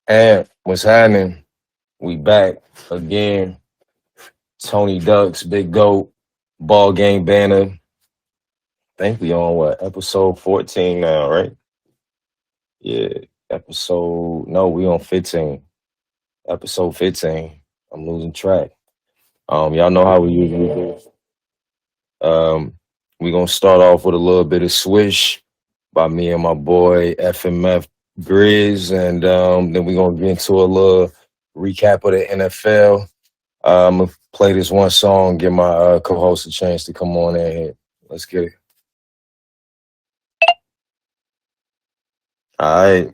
And what's happening? We back again. Tony Ducks, Big Goat, Ballgame Banter. Think we on what? Episode 14 now, right? Yeah. Episode no, we on 15. Episode 15. I'm losing track. Y'all know how we usually do. We gonna start off with a little bit of swish by me and my boy FMF Grizz, and then we gonna get into a little recap of the NFL. I'm gonna play this one song, give my co-host a chance to come on in here. Let's get it. All right,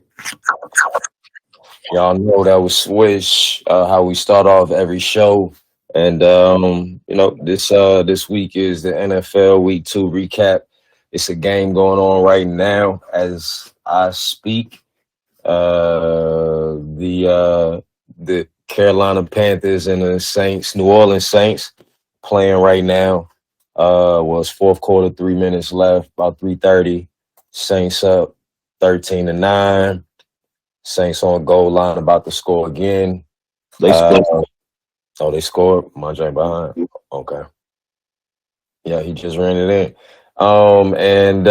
y'all know that was Swish. How we start off every show, and this week is the NFL Week 2 recap. It's a game going on right now as I speak. The Carolina Panthers and the Saints, New Orleans Saints, playing right now. Was fourth quarter, 3 minutes left, about 3:30. Saints up 13-9. Saints on goal line, about to score again. They scored. Oh, they scored. My joint behind. Okay. Yeah, he just ran it in. And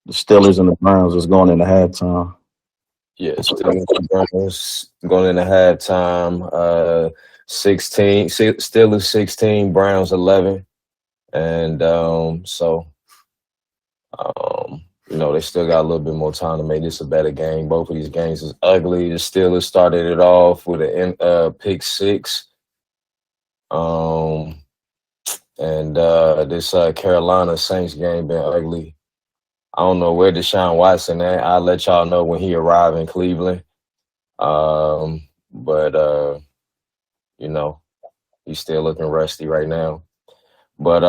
The Steelers and the Browns is going into halftime. yeah, Browns going into halftime. 16, Steelers 16, Browns 11. And they still got a little bit more time to make this a better game. Both of these games is ugly. The Steelers started it off with a pick six. And this Carolina Saints game been ugly. I don't know where Deshaun Watson at. I'll let y'all know when he arrive in Cleveland. But he's still looking rusty right now. But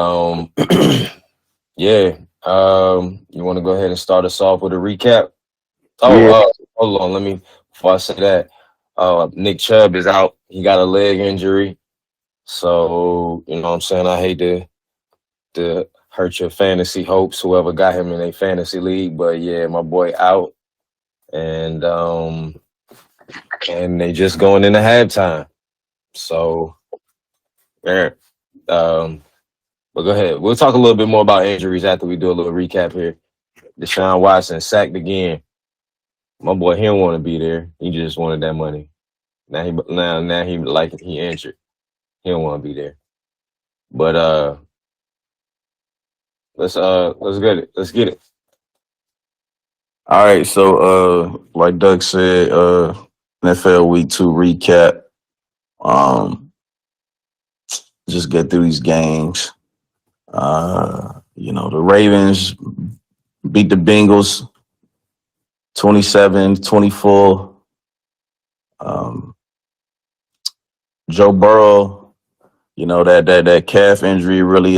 yeah. You want to go ahead and start us off with a recap? Yeah. Hold on. Before I say that, Nick Chubb is out. He got a leg injury. So, you know what I'm saying? I hate to hurt your fantasy hopes, whoever got him in a fantasy league. But yeah, my boy out. And they just going into halftime. So there. But go ahead. We'll talk a little bit more about injuries after we do a little recap here. Deshaun Watson sacked again. My boy, he don't want to be there. He just wanted that money. Now he like he injured. He don't want to be there. But let's get it. Let's get it. All right. So, like Doug said, NFL Week 2 recap. Just get through these games. The Ravens beat the Bengals 27-24. Joe Burrow, that calf injury really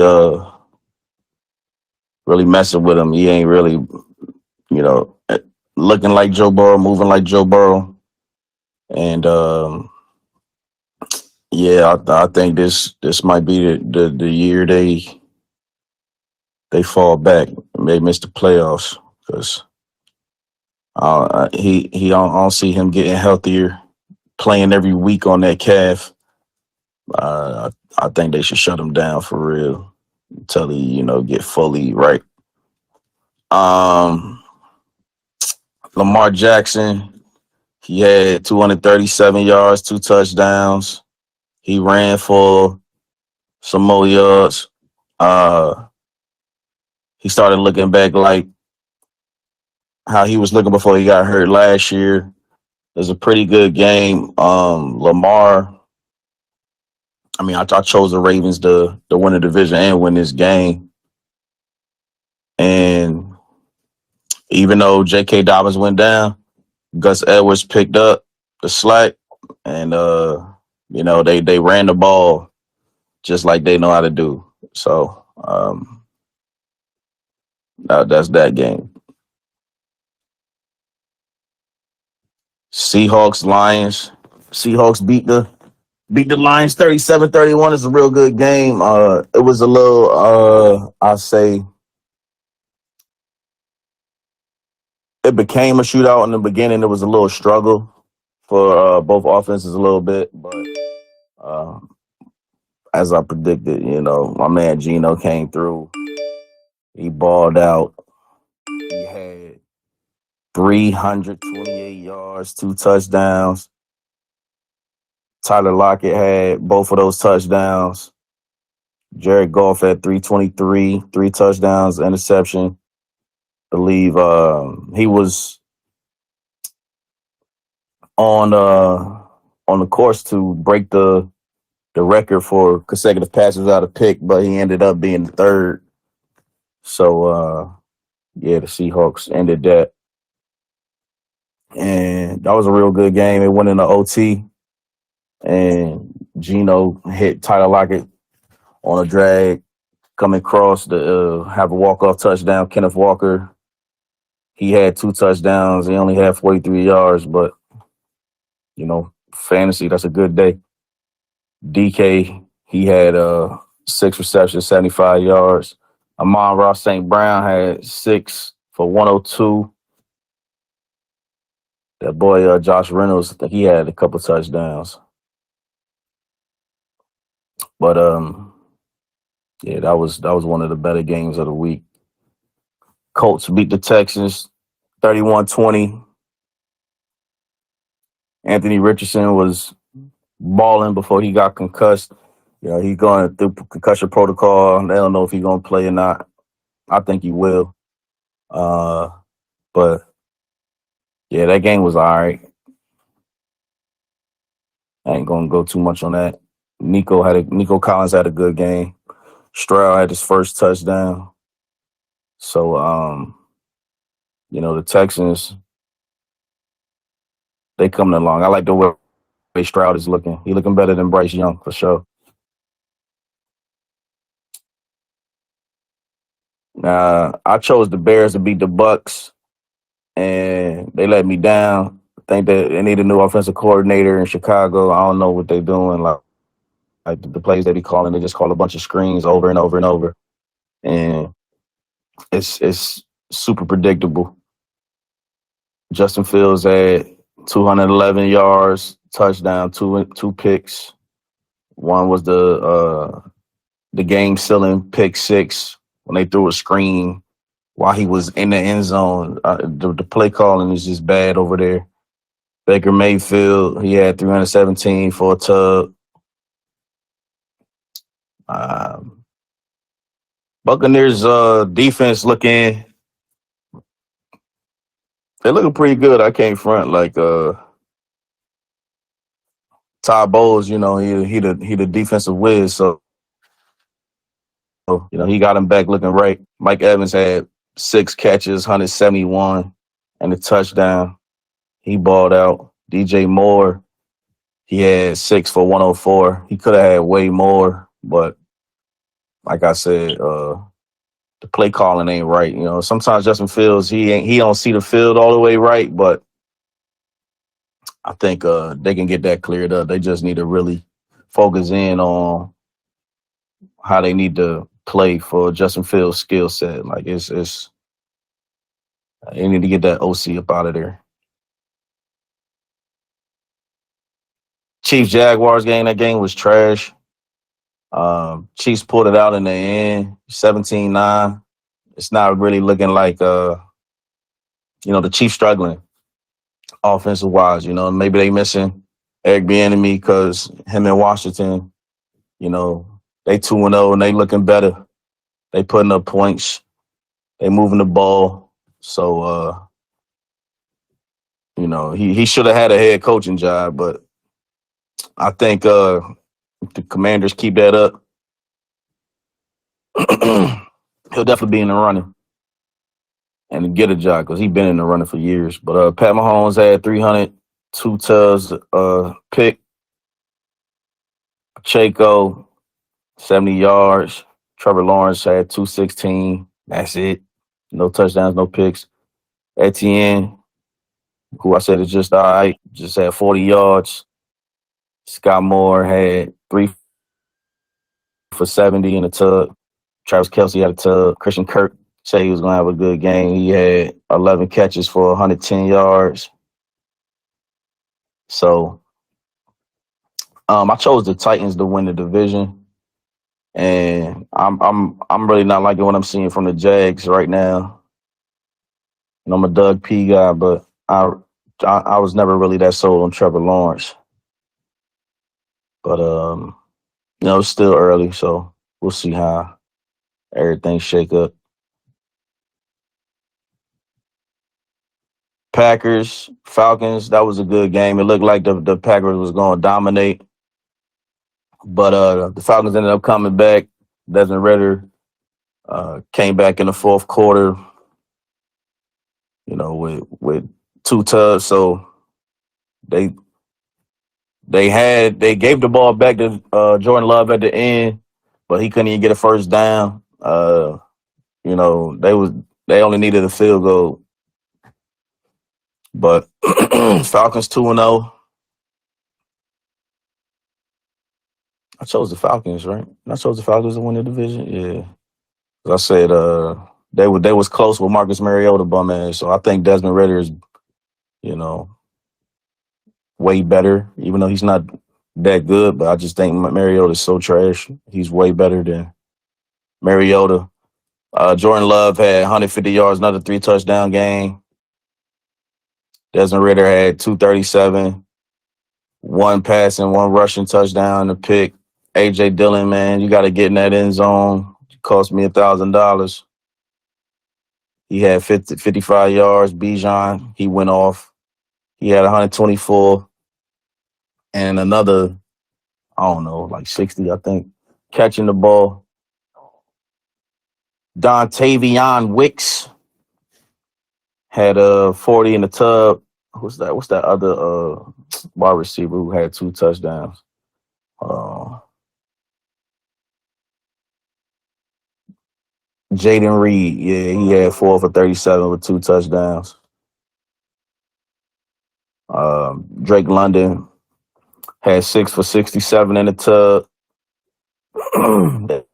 messing with him. He ain't really, looking like Joe Burrow, moving like Joe Burrow. And I think this might be the year they fall back and they miss the playoffs because I don't see him getting healthier, playing every week on that calf. I think they should shut him down for real until he get fully right. Lamar Jackson, he had 237 yards, 2 touchdowns. He ran for some more yards. He started looking back like how he was looking before he got hurt last year. It was a pretty good game. Lamar, I chose the Ravens to win the division and win this game. And even though J.K. Dobbins went down, Gus Edwards picked up the slack, and they ran the ball just like they know how to do. So that's that game. Seahawks Lions. Seahawks beat the Lions 37-31. It's a real good game. It was a little I say it became a shootout in the beginning. It was a little struggle for both offenses a little bit, but uh, as I predicted, my man Gino came through. He balled out. He had 328 yards, 2 touchdowns. Tyler Lockett had both of those touchdowns. Jared Goff had 323, 3 touchdowns, interception. I believe he was on on the course to break the record for consecutive passes without a pick, but he ended up being third. So yeah, the Seahawks ended that. And that was a real good game. It went into OT, and Gino hit Tyler Lockett on a drag coming across to have a walk-off touchdown. Kenneth Walker, he had 2 touchdowns. He only had 43 yards, but, fantasy, that's a good day. DK, he had 6 receptions, 75 yards. Amon-Ra St. Brown had 6 for 102. That boy, Josh Reynolds, he had a couple touchdowns. But yeah, that was one of the better games of the week. Colts beat the Texans 31-20. Anthony Richardson was balling before he got concussed. He's going through concussion protocol. They don't know if he's going to play or not. I think he will. But yeah, that game was all right. I ain't going to go too much on that. Nico Collins had a good game. Stroud had his first touchdown. So, the Texans, they coming along. I like the way Stroud is looking. He looking better than Bryce Young for sure. I chose the Bears to beat the Bucks, and they let me down. I think that they need a new offensive coordinator in Chicago. I don't know what they're doing. Like the plays they be calling, they just call a bunch of screens over and over and over, and it's super predictable. Justin Fields had 211 yards, touchdown, two picks. One was the game-sealing pick 6 when they threw a screen while he was in the end zone. The play calling is just bad over there. Baker Mayfield, he had 317 for a tub. Buccaneers defense they're looking pretty good. I can't front like Todd Bowles, he the defensive whiz, so he got him back looking right. Mike Evans had 6 catches, 171, and a touchdown. He balled out. DJ Moore, he had 6 for 104. He could have had way more, but like I said, the play calling ain't right. Sometimes Justin Fields, he don't see the field all the way right, but I think they can get that cleared up. They just need to really focus in on how they need to play for Justin Fields' skill set. Like it's they need to get that OC up out of there. Chiefs Jaguars game. That game was trash. Chiefs pulled it out in the end, 17-9. It's not really looking like the Chiefs struggling offensive wise. Maybe they missing Eric Bieniemy because him in Washington, they 2-0 and they looking better. They putting up points. They moving the ball. So he should have had a head coaching job, but I think the Commanders keep that up. He'll definitely be in the running and get a job because he's been in the running for years. But Pat Mahomes had 302 tubs pick. Pacheco, 70 yards. Trevor Lawrence had 216. That's it. No touchdowns, no picks. Etienne, who I said is just all right, just had 40 yards. Scott Moore had 3 for 70 in a tub. Travis Kelce had a tub. Christian Kirk Say he was gonna have a good game. He had 11 catches for 110 yards. So I chose the Titans to win the division, and I'm really not liking what I'm seeing from the Jags right now. And I'm a Doug P guy, but I was never really that sold on Trevor Lawrence. But it's still early, so we'll see how everything shake up. Packers, Falcons, that was a good game. It looked like the Packers was going to dominate, but the Falcons ended up coming back. Desmond Ritter came back in the fourth quarter, with two tubs. So they they gave the ball back to Jordan Love at the end, but he couldn't even get a first down. They only needed a field goal, but Falcons 2-0. I chose the Falcons, right? I chose the Falcons to win the division. Yeah, as I said, they was close with Marcus Mariota, bum ass. So I think Desmond Ritter is, you know, way better, even though he's not that good. But I just think Mariota is so trash. He's way better than Mariota. Jordan Love had 150 yards, another 3 touchdown game. Desmond Ritter had 237, one passing, one rushing touchdown, a pick. AJ Dillon, man, you got to get in that end zone. It cost me $1,000. He had 55 yards. Bijan, he went off. He had 124 and another, I don't know, like 60, I think, catching the ball. Dontavion Wicks had 40 in the tub. What's that? What's that other wide receiver who had 2 touchdowns? Jaden Reed, yeah, he had 4 for 37 with 2 touchdowns. Drake London had 6 for 67 in the tub.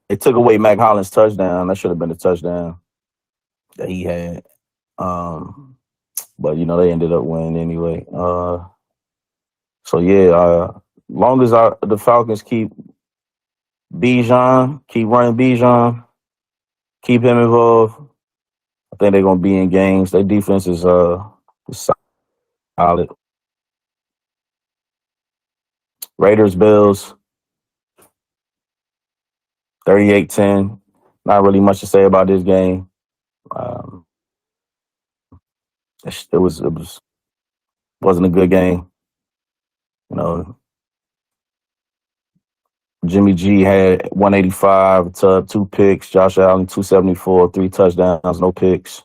They took away Mac Hollins' touchdown. That should have been a touchdown that he had. But they ended up winning anyway. So yeah, long as the Falcons keep Bijan, keep running Bijan, keep him involved, I think they're gonna be in games. Their defense is solid. Raiders, Bills, 38-10. Not really much to say about this game. Um, it wasn't a good game. Jimmy G had 185, 2 picks. Josh Allen 274, 3 touchdowns, no picks.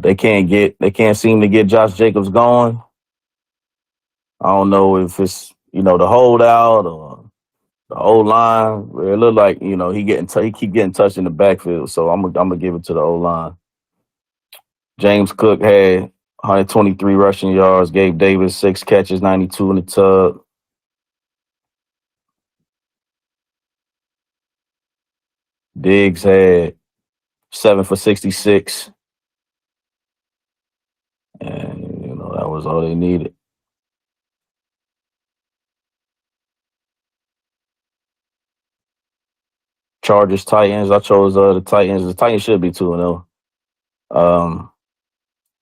They can't seem to get Josh Jacobs going. I don't know if it's the holdout or the O line. It looked like he keep getting touched in the backfield. So I'm gonna give it to the O line. James Cook had 123 rushing yards. Gabe Davis 6 catches, 92 in the tub. Diggs had 7 for 66. And that was all they needed. Chargers, Titans. I chose the Titans. The Titans should be 2-0.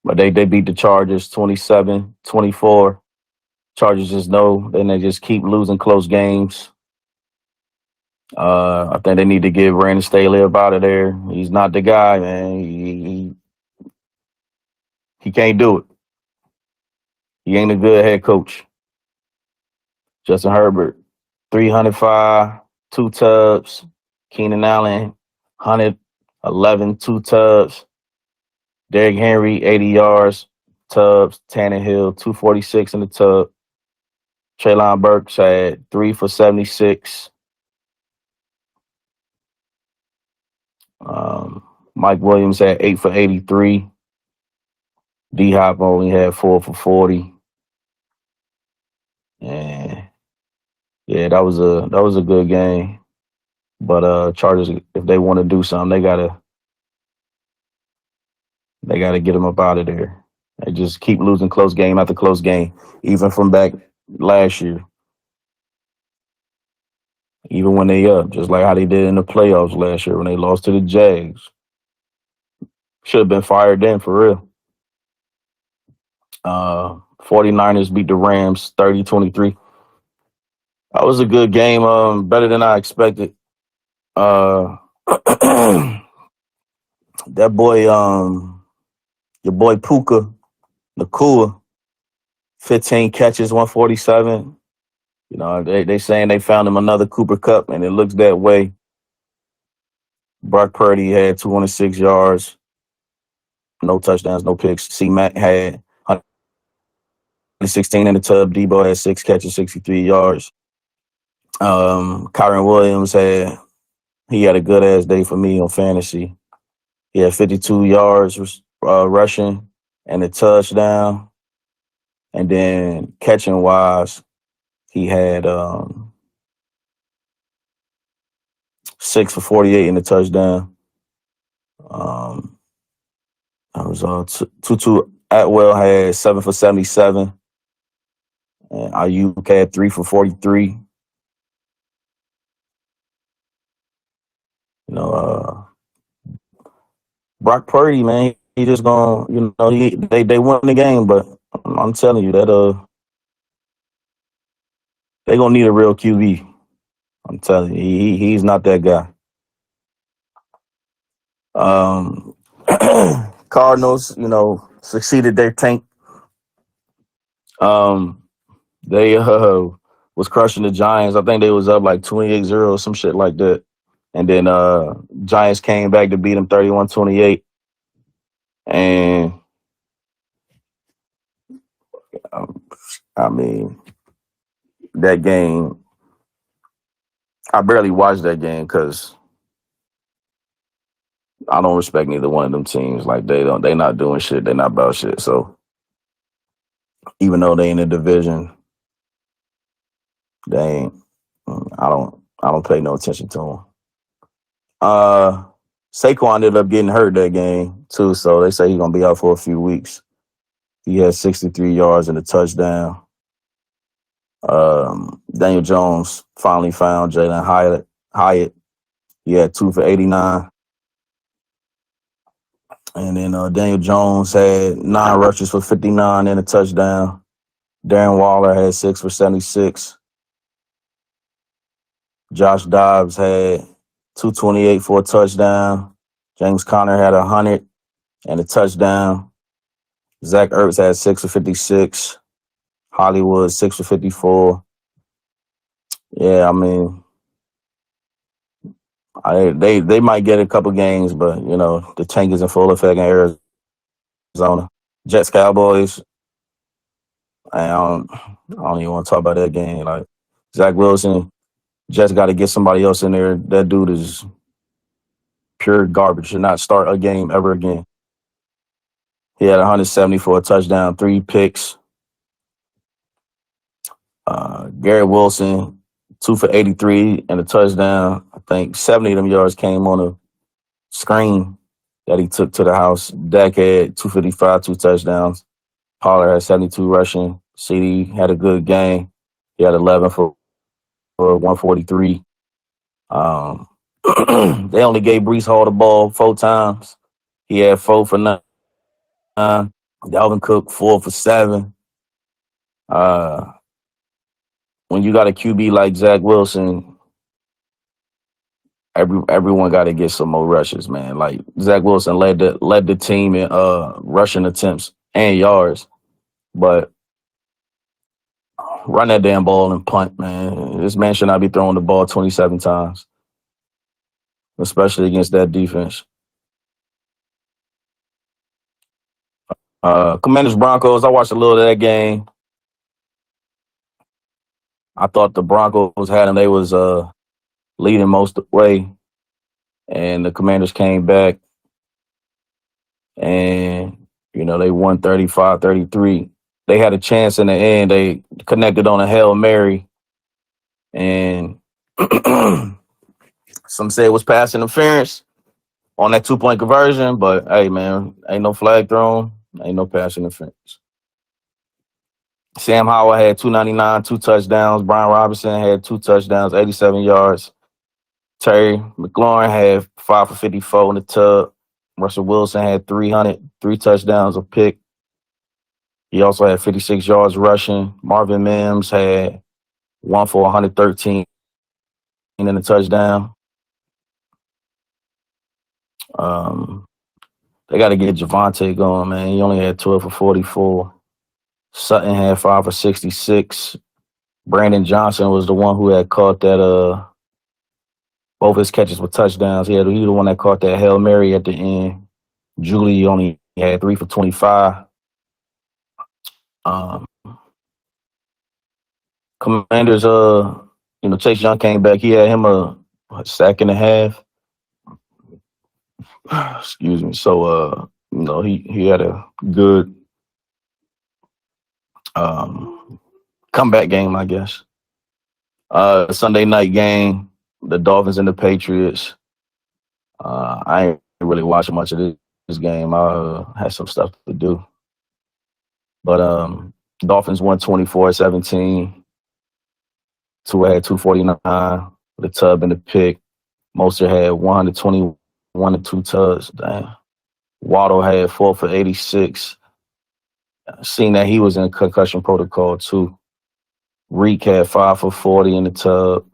But they beat the Chargers 27-24. Chargers just know, then they just keep losing close games. I think they need to get Brandon Staley up out of there. He's not the guy, man. He can't do it. He ain't a good head coach. Justin Herbert, 305, 2 tubs. Keenan Allen, 111, 2 tubs. Derrick Henry, 80 yards, tubs. Tannehill, 246 in the tub. Treylon Burks had 3 for 76. Mike Williams had 8 for 83. D-Hop only had 4 for 40. And yeah, that was a good game. But Chargers, if they want to do something, they gotta They got to get him up out of there. They just keep losing close game after close game, even from back last year, even when they up, just like how they did in the playoffs last year when they lost to the Jags. Should have been fired then for real. 49ers beat the Rams 30-23. That was a good game, better than I expected. That boy, your boy Puka Nakua, 15 catches, 147. You know, they saying they found him another Cooper Cup, and it looks that way. Brock Purdy had 206 yards, no touchdowns, no picks. C Mac had 116 in the tub. Debo had 6 catches, 63 yards. Kyron Williams he had a good ass day for me on fantasy. He had 52 yards rushing and a touchdown. And then catching wise, he had 6 for 48 in the touchdown. I was Tutu Atwell had 7 for 77. And Ayuk had 3 for 43. You know, Brock Purdy, man, he just gonna, they won the game, but I'm telling you that they gonna need a real QB. I'm telling you, he's not that guy. Cardinals, succeeded their tank. They was crushing the Giants. I think they was up like 28-0 or some shit like that. And then Giants came back to beat them 31-28. And I mean, that game, I barely watched that game because I don't respect neither one of them teams. Like they not doing shit. They not about shit. So even though they in the division, they ain't. I don't pay no attention to them. Saquon ended up getting hurt that game too, so they say he's gonna be out for a few weeks. He had 63 yards and a touchdown. Daniel Jones finally found Jalen Hyatt. He had 2 for 89. And then Daniel Jones had 9 rushes for 59 and a touchdown. Darren Waller had 6 for 76. Josh Dobbs had 228 for a touchdown. James Conner had 100 and a touchdown. Zach Ertz had 6 for 56. Hollywood 6 for 54. Yeah, I mean, they might get a couple games, but the tank is in full effect in Arizona. Jets Cowboys. I don't even want to talk about that game. Like Zach Wilson, Jets got to get somebody else in there. That dude is pure garbage. Should not start a game ever again. He had 170 for a touchdown, 3 picks. Garrett Wilson, 2 for 83 and a touchdown. I think 70 of them yards came on a screen that he took to the house. Dak had 255, 2 touchdowns. Pollard had 72 rushing. CD had a good game. He had 11 for 143. They only gave Bryce Hall the ball 4 times. He had 4 for 9. Dalvin Cook 4 for 7. When you got a QB like Zach Wilson, everyone got to get some more rushes, man. Like Zach Wilson led the team in rushing attempts and yards, but run that damn ball and punt, man. This man should not be throwing the ball 27 times, especially against that defense. Commanders Broncos. I watched a little of that game. I thought the Broncos had them. They was leading most of the way, and the Commanders came back, and they won 35-33. They had a chance in the end. They connected on a Hail Mary, and some say it was pass interference. on that 2 point conversion. But hey, man, ain't no flag thrown, ain't no pass interference. Sam Howell had 299, 2 touchdowns. Brian Robinson had 2 touchdowns, 87 yards. Terry McLaurin had 5 for 54 in the tub. Russell Wilson had 300, 3 touchdowns, a pick. He also had 56 yards rushing. Marvin Mims had 1 for 113 in a touchdown. Um, they got to get Javante going, man. He only had 12 for 44. Sutton had 5 for 66. Brandon Johnson was the one who had caught that. Both his catches were touchdowns. He was the one that caught that Hail Mary at the end. Julie only had 3 for 25. Um, Commanders, Chase Young came back. He had him a sack and a half. Excuse me. So, he had a good comeback game, I guess. Sunday night game, the Dolphins and the Patriots. I ain't really watching much of this game. I had some stuff to do. But Dolphins won 24-17. Tua had 249, the tub and the pick. Moser had 121 and 2 tubs. Damn. Waddle had 4 for 86. Seeing that he was in concussion protocol too. Reek had 5 for 40 in the tub.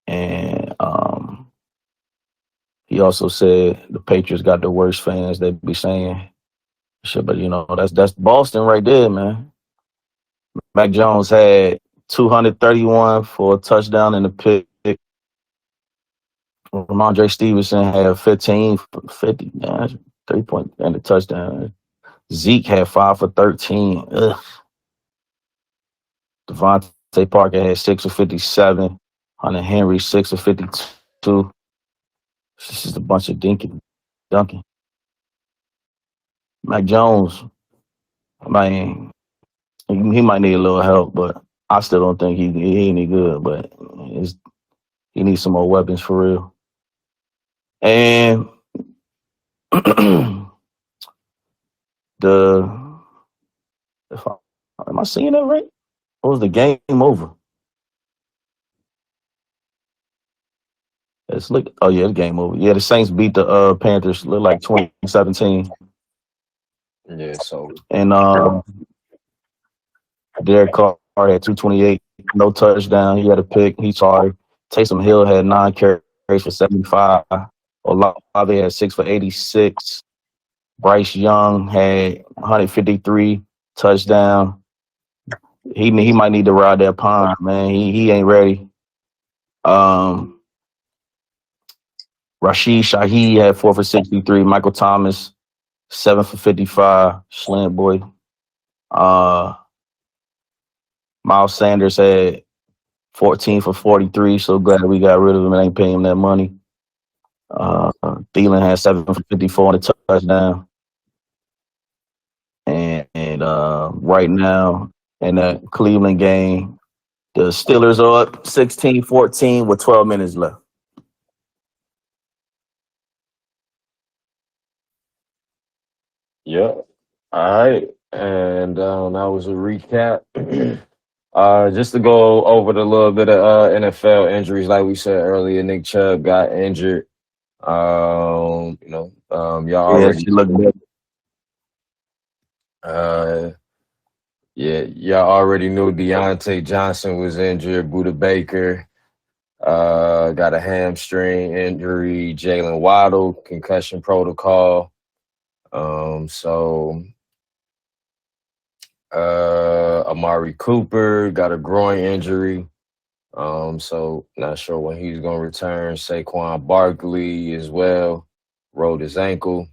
And he also said the Patriots got the worst fans, they be saying. Shit, but that's Boston right there, man. Mac Jones had 231 for a touchdown and a pick. Ramondre Stevenson had 15 for 50, 3-point and a touchdown. Zeke had 5 for 13. Ugh. Devontae Parker had 6 for 57. Hunter Henry 6 for 52. This is a bunch of dunking. Mac Jones, he might need a little help, but I still don't think he any good. But he needs some more weapons for real. And am I seeing that right? Or was the game over? The game over. Yeah, the Saints beat the Panthers. Look like 2017. Yeah, so And Derek Carr had 228, no touchdown. He had a pick. He's sorry. Taysom Hill had 9 carries for 75. Olave had 6 for 86. Bryce Young had 153, touchdown. He might need to ride that pine, man. He ain't ready. Rashid Shaheed had 4 for 63. Michael Thomas, 7 for 55. Slant boy. Miles Sanders had 14 for 43. So glad we got rid of him and ain't paying him that money. Thielen had 7 for 54 on a touchdown. And right now in that Cleveland game, the Steelers are up 16-14 with 12 minutes left. yeah. All right. And that was a recap. Just to go over the little bit of NFL injuries, like we said earlier, Nick Chubb got injured. Y'all already y'all already knew Deontay Johnson was injured. Buda Baker got a hamstring injury. Jalen Waddle, concussion protocol. Amari Cooper got a groin injury. So not sure when he's gonna return. Saquon Barkley as well rolled his ankle.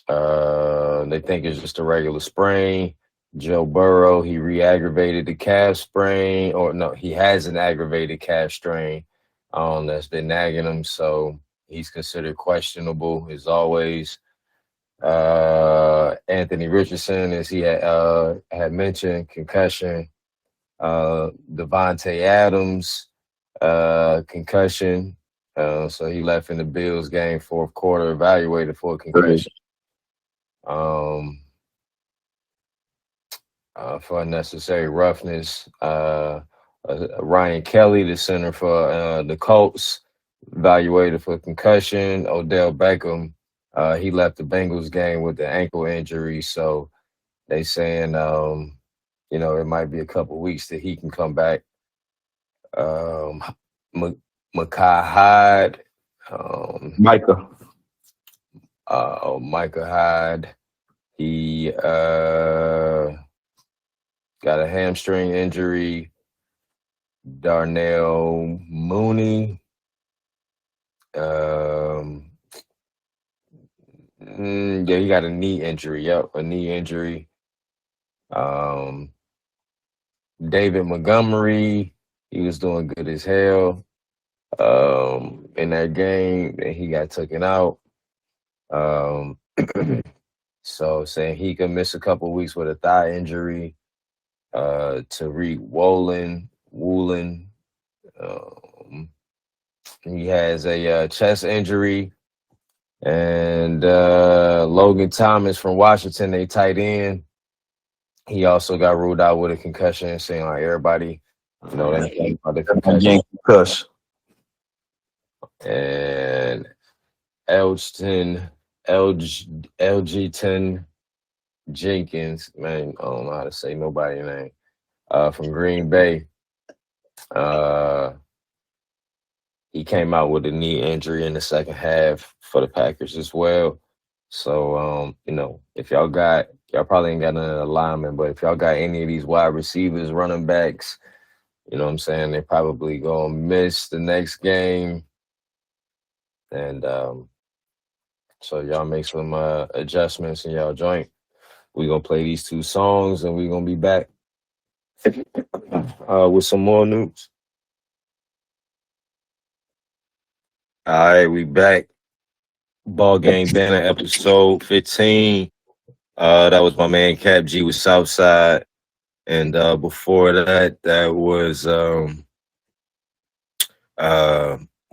They think it's just a regular sprain. Joe Burrow, he re-aggravated the calf sprain, or no, he has an aggravated calf strain that's been nagging him, so he's considered questionable as always. Anthony Richardson, as he had mentioned, concussion. Devontae Adams, concussion. So he left in the Bills game, fourth quarter, evaluated for a concussion. Um, for unnecessary roughness. Ryan Kelly, the center for the Colts, evaluated for concussion. Odell Beckham, he left the Bengals game with the ankle injury. So they saying, it might be a couple weeks that he can come back. Um, Micah Hyde, Micah. Micah Hyde, he got a hamstring injury. Darnell Mooney. Yeah, he got a knee injury. Yep, a knee injury. David Montgomery, he was doing good as hell. In that game, and he got taken out. So saying he could miss a couple weeks with a thigh injury. Tariq Woolen. He has a chest injury. And Logan Thomas from Washington, they tight end. He also got ruled out with a concussion, saying like everybody, they think about the concussion. And Elgton Jenkins, man, I don't know how to say nobody's name, from Green Bay. He came out with a knee injury in the second half for the Packers as well. So, if y'all probably ain't got none alignment, but if y'all got any of these wide receivers, running backs, you know what I'm saying, they're probably going to miss the next game. And so y'all make some adjustments in y'all joint. We're going to play these two songs, and we're going to be back with some more news. All right, we back. Ballgame Banter episode 15. That was my man Cap G with Southside. And before that was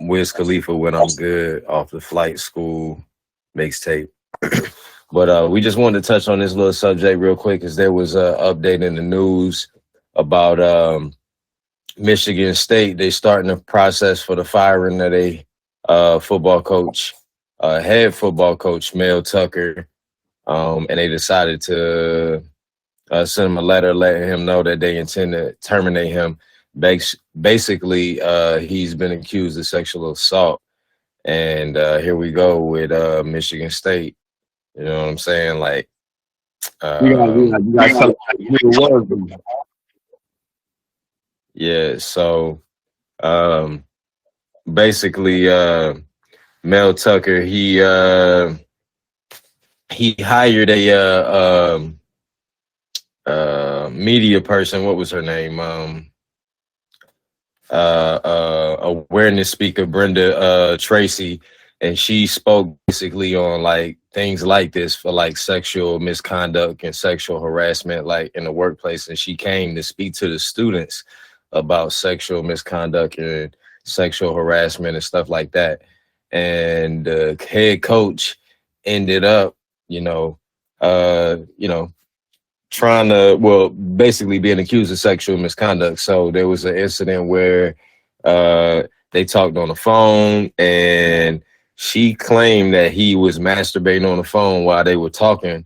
Wiz Khalifa when I'm good off the Flight School mixtape. But we just wanted to touch on this little subject real quick because there was an update in the news about Michigan State. They starting the process for the firing of a football coach, head football coach, Mel Tucker. And they decided to send him a letter letting him know that they intend to terminate him. Basically, he's been accused of sexual assault. And here we go with Michigan State. You know what I'm saying? Like, yeah, so basically, Mel Tucker, he hired a media person. What was her name? Awareness speaker Brenda Tracy, and she spoke basically on like things like this for like sexual misconduct and sexual harassment like in the workplace. And she came to speak to the students about sexual misconduct and sexual harassment and stuff like that. And the head coach ended up, trying to, basically being accused of sexual misconduct. So there was an incident where they talked on the phone, and she claimed that he was masturbating on the phone while they were talking,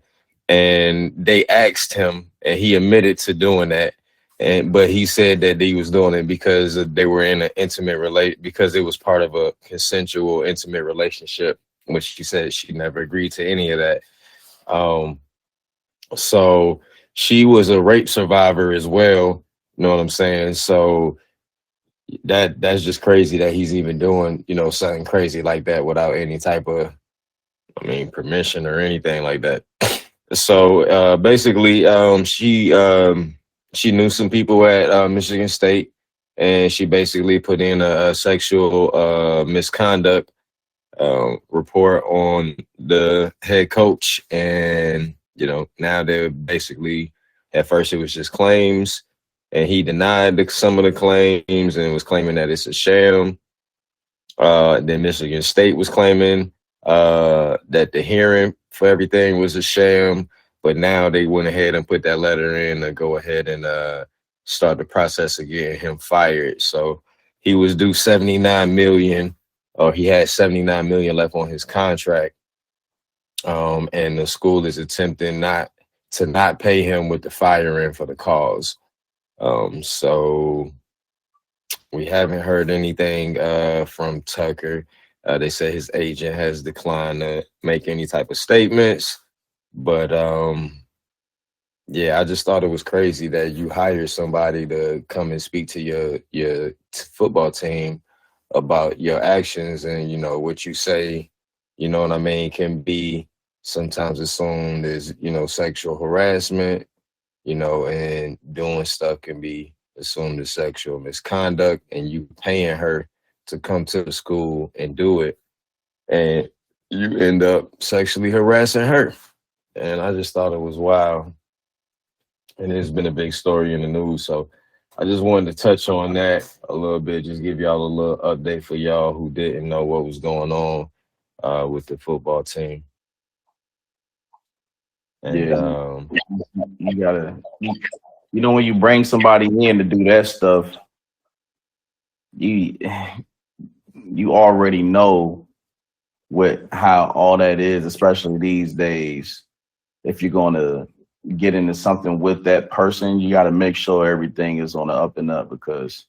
and they asked him, and he admitted to doing that. But he said that he was doing it because they were in an intimate because it was part of a consensual, intimate relationship, which she said she never agreed to any of that. So she was a rape survivor as well. You know what I'm saying? So that's just crazy that he's even doing, something crazy like that without any type of, permission or anything like that. So basically, she knew some people at Michigan State, and she basically put in a sexual misconduct report on the head coach. And, now they're basically, at first it was just claims, and he denied some of the claims and was claiming that it's a sham. Then Michigan State was claiming that the hearing for everything was a sham, but now they went ahead and put that letter in to go ahead and start the process of getting him fired. So he was due 79 million, or he had 79 million left on his contract. And the school is attempting not pay him with the firing for the cause. So we haven't heard anything from Tucker. They say his agent has declined to make any type of statements. But yeah, I just thought it was crazy that you hire somebody to come and speak to your football team about your actions, and you know what you say, you know what I mean, can be sometimes assumed as, you know, sexual harassment, you know, and doing stuff can be assumed as sexual misconduct, and you paying her to come to the school and do it, and you end up sexually harassing her. And I just thought it was wild. And it's been a big story in the news. So I just wanted to touch on that a little bit, just give y'all a little update for y'all who didn't know what was going on with the football team. And Yeah, you gotta, you know, when you bring somebody in to do that stuff, you already know how all that is, especially these days. If you're going to get into something with that person, you got to make sure everything is on the up and up, because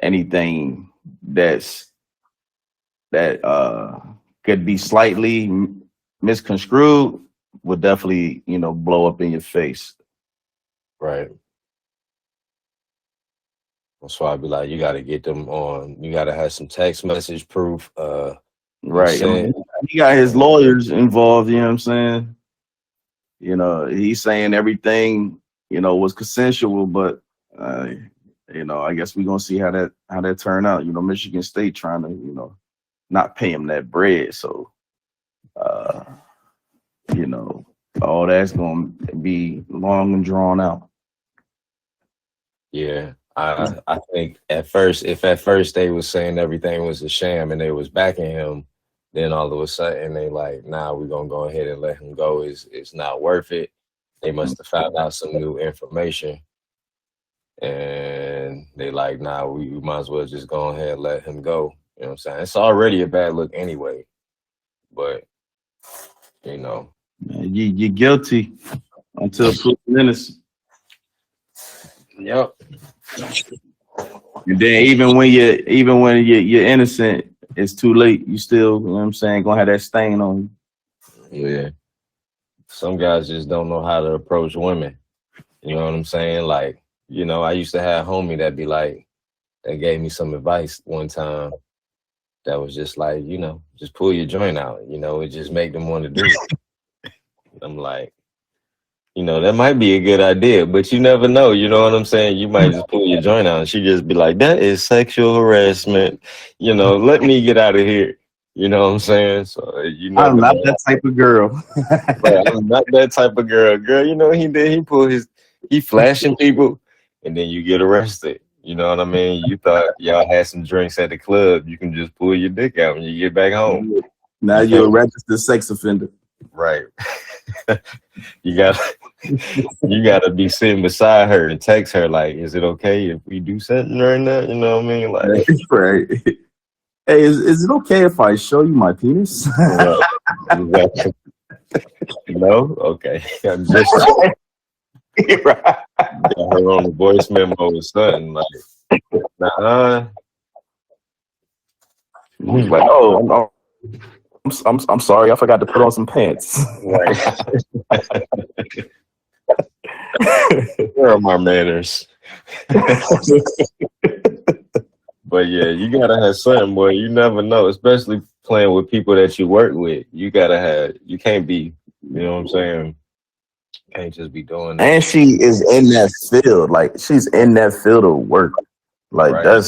anything that could be slightly misconstrued would definitely, you know, blow up in your face. right. That's why I'd be like, you got to get them on. You got to have some text message proof. Right. I mean, he got his lawyers involved, you know what I'm saying? You know, he's saying everything, you know, was consensual, but you know, I guess we're gonna see how that turn out. You know, Michigan State trying to, you know, not pay him that bread. So you know, all that's gonna be long and drawn out. Yeah. I think if at first they was saying everything was a sham and they was backing him, then all of a sudden they like, nah, we're gonna go ahead and let him go. It's not worth it. They must have found out some new information, and they like, nah, we might as well just go ahead and let him go. You know what I'm saying? It's already a bad look anyway, but you know, You're guilty until proven innocent. yep. And then even when you're innocent, it's too late. You still, you know what I'm saying, gonna have that stain on you. Yeah. Some guys just don't know how to approach women. You know what I'm saying? Like, you know, I used to have a homie that be like, that gave me some advice one time that was just like, you know, just pull your joint out. You know, it just make them want to do it. I'm like, you know, that might be a good idea, but you never know. You know what I'm saying? You might just pull your joint out and she just be like, that is sexual harassment. You know, let me get out of here. You know what I'm saying? So you never I'm not know. that type of girl. But I'm not that type of girl. Girl, you know he flashing people and then you get arrested. You know what I mean? You thought y'all had some drinks at the club. You can just pull your dick out when you get back home. Now you're a registered sex offender. Right. you gotta be sitting beside her and text her like, is it okay if we do something right now? You know what I mean? Like, right. Hey, is it okay if I show you my penis? right. Exactly. No? Okay. I'm just Right. got her on the voice memo or something like, nah. He's like, oh, I'm sorry, I forgot to put on some pants. Right. Where are my manners? But yeah, you gotta have something, boy. You never know, especially playing with people that you work with. You can't be, you know what I'm saying? Can't just be doing that. And she is in that field. Like, she's in that field of work. Like, right.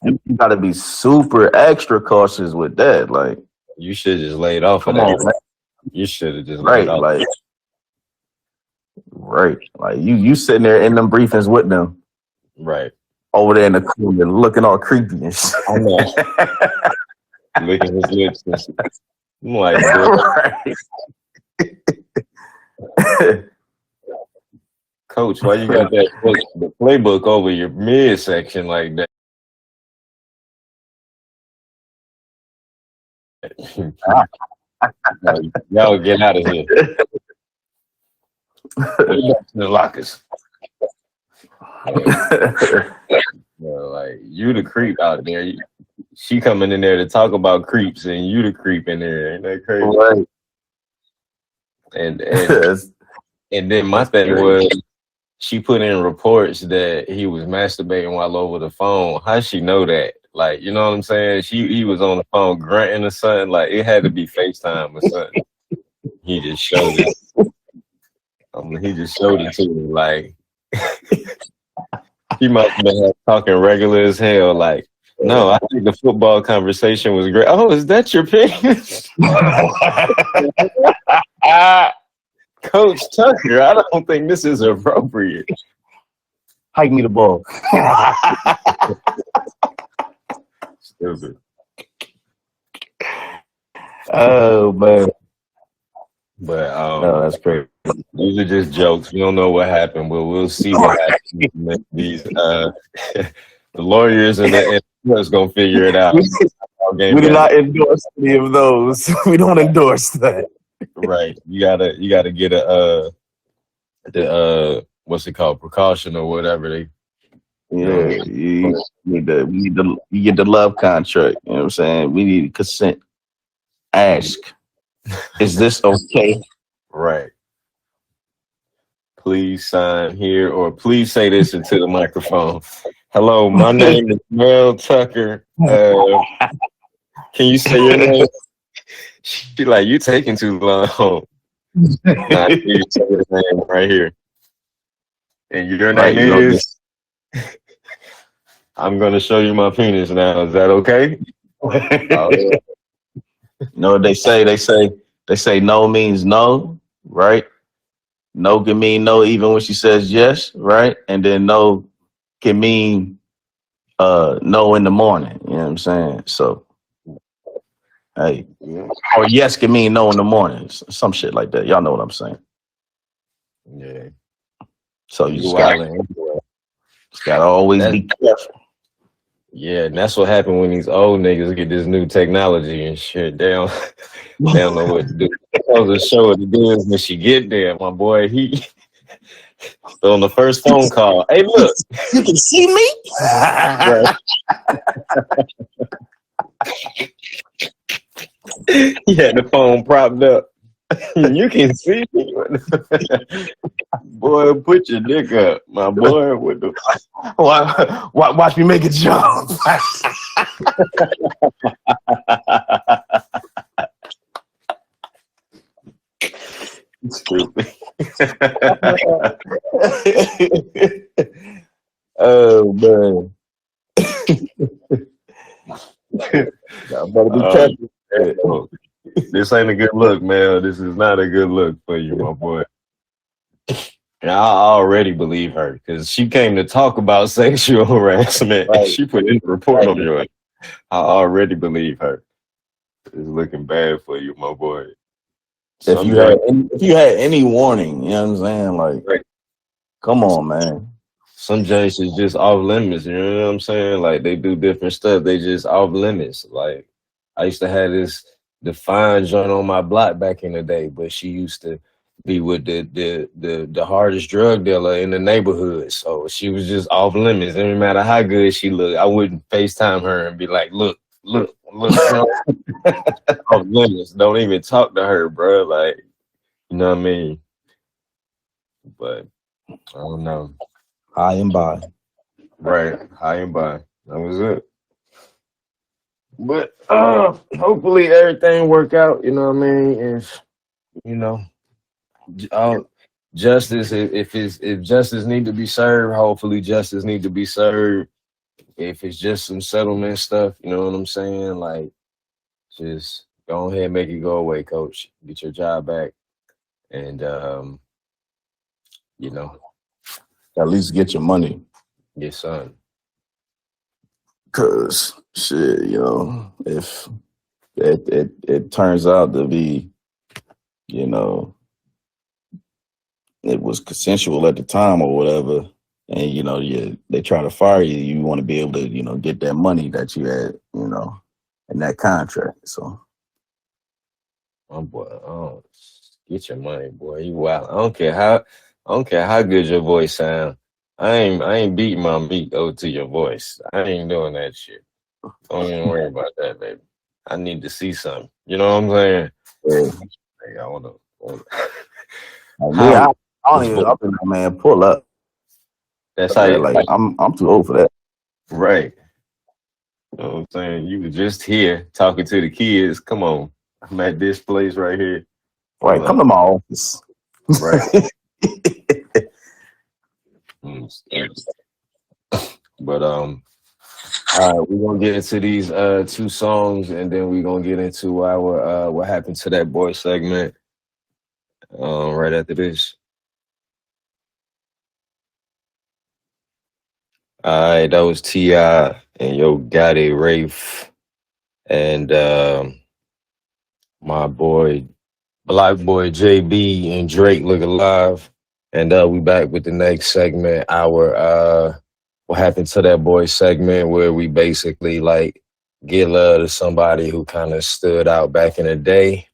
You gotta be super extra cautious with that. Like, you should just laid off of that. On, man. You should have just laid off. Right. Like you sitting there in them briefings with them. Right. over there in the corner looking all creepy and shit. I know. Licking his lips and shit. I'm like, boy, Right. Coach, why you got that book, the playbook over your midsection like that? Y'all get out of here. Go back to the lockers. Like you the creep out there. She coming in there to talk about creeps, and you the creep in there. Ain't that crazy? Right. And then my thing was, she put in reports that he was masturbating while over the phone. How'd she know that? Like, you know what I'm saying? He was on the phone grunting or something. Like, it had to be FaceTime or something. He just showed it. He just showed it to me. Like, he must have been talking regular as hell. Like, no, I think the football conversation was great. Oh, is that your penis? Coach Tucker, I don't think this is appropriate. Hike me the ball. Stupid. Oh, man. But no, that's crazy. These are just jokes. We don't know what happened, but we'll see what happens. These the lawyers and the is gonna figure it out. We do not endorse any of those. We don't endorse that. Right. You gotta get the what's it called, precaution or whatever they. Yeah, you get the love contract. You know what I'm saying? We need consent. Ask, is this okay? Right. Please sign here, or please say this into the microphone. Hello, my name is Mel Tucker. Can you say your name? She like, you taking too long. Nah, you say your name right here. And your name is. I'm gonna show you my penis now. Is that okay? No, they say no means no, right? No can mean no even when she says yes, right? And then no can mean no in the morning. You know what I'm saying? So hey. Or yes can mean no in the morning. Some shit like that. Y'all know what I'm saying. Yeah. So you just gotta always be careful. Yeah, and that's what happened when these old niggas get this new technology and shit. They don't know what to do. I was show what it is when she get there. My boy, he on the first phone call. Hey, look, you can see me. He had the phone propped up. You can see me. Boy, put your dick up, my boy. What the? Watch me make a jump. Stupid. Oh man. Y'all better be careful. This ain't a good look, man. This is not a good look for you, my boy. And I already believe her because she came to talk about sexual harassment and she put in a report on your. I already believe her. It's looking bad for you, my boy. If you had any warning, you know what I'm saying? Like, come on, man. Some Jays is just off limits. You know what I'm saying? Like they do different stuff. They just off limits. Like I used to have this defined joint on my block back in the day, but she used to be with the hardest drug dealer in the neighborhood. So she was just off limits. No matter how good she looked, I wouldn't FaceTime her and be like, look. Off limits. Don't even talk to her, bro. Like, you know what I mean? But I don't know. High and by. Right. High and by. That was it. But hopefully everything work out, you know what I mean? If you know, justice, if justice need to be served, hopefully justice need to be served. If it's just some settlement stuff, you know what I'm saying? Like, just go ahead and make it go away, coach. Get your job back. And you know, at least get your money. Yes, son. Cause shit, if it turns out to be, you know, it was consensual at the time or whatever, and they try to fire you, you want to be able to, get that money that you had, in that contract. So My boy, oh, get your money, boy. You wild. I don't care how good your voice sound. I ain't beating my meat over to your voice. I ain't doing that shit. Don't even worry about that, baby. I need to see something. You know what I'm saying? yeah, Hey, I wanna me, how I don't even up in that man pull up. that's how you Like I'm too old for that. right. You know what I'm saying? You were just here talking to the kids. Come on. I'm at this place right here. Right, come to my office. Right. But all right, we're gonna get into these two songs and then we're gonna get into our what happened to that boy segment right after this. All right, that was T.I. and Yo Gotti Rafe and my boy Black Boy JB and Drake Look Alive. And we back with the next segment, our what happened to that boy segment, where we basically like give love to somebody who kind of stood out back in the day.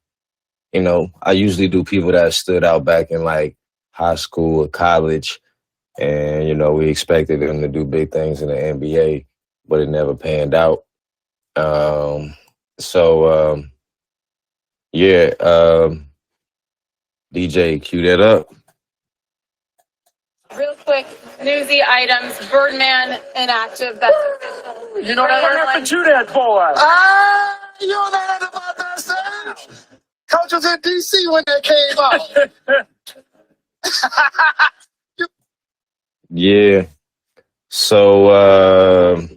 I usually do people that stood out back in like high school or college, and we expected them to do big things in the NBA, but it never panned out. So yeah, DJ, cue that up. Real quick, newsy items. Birdman inactive. That's official. You know what happened to that boy? You know nothing about that, Sage? Coach was in D.C. when that came out. Yeah. So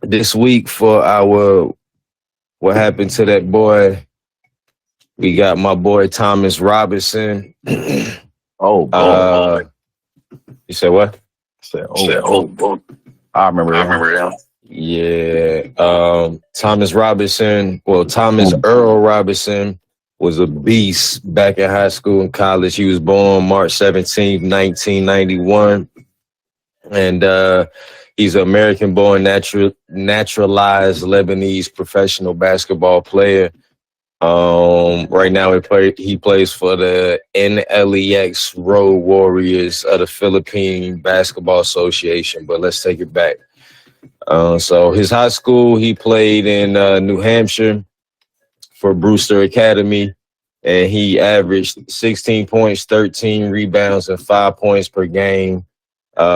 this week for our what happened to that boy, we got my boy Thomas Robinson. You said what? I remember him. Yeah. Thomas Robinson, Thomas Earl Robinson was a beast back in high school and college. He was born March 17th, 1991. And he's an American-born naturalized Lebanese professional basketball player. Right now he plays for the NLEX Road Warriors of the Philippine Basketball Association. But let's take it back. So his high school, he played in New Hampshire for Brewster Academy, and he averaged 16 points, 13 rebounds, and 5 points per game,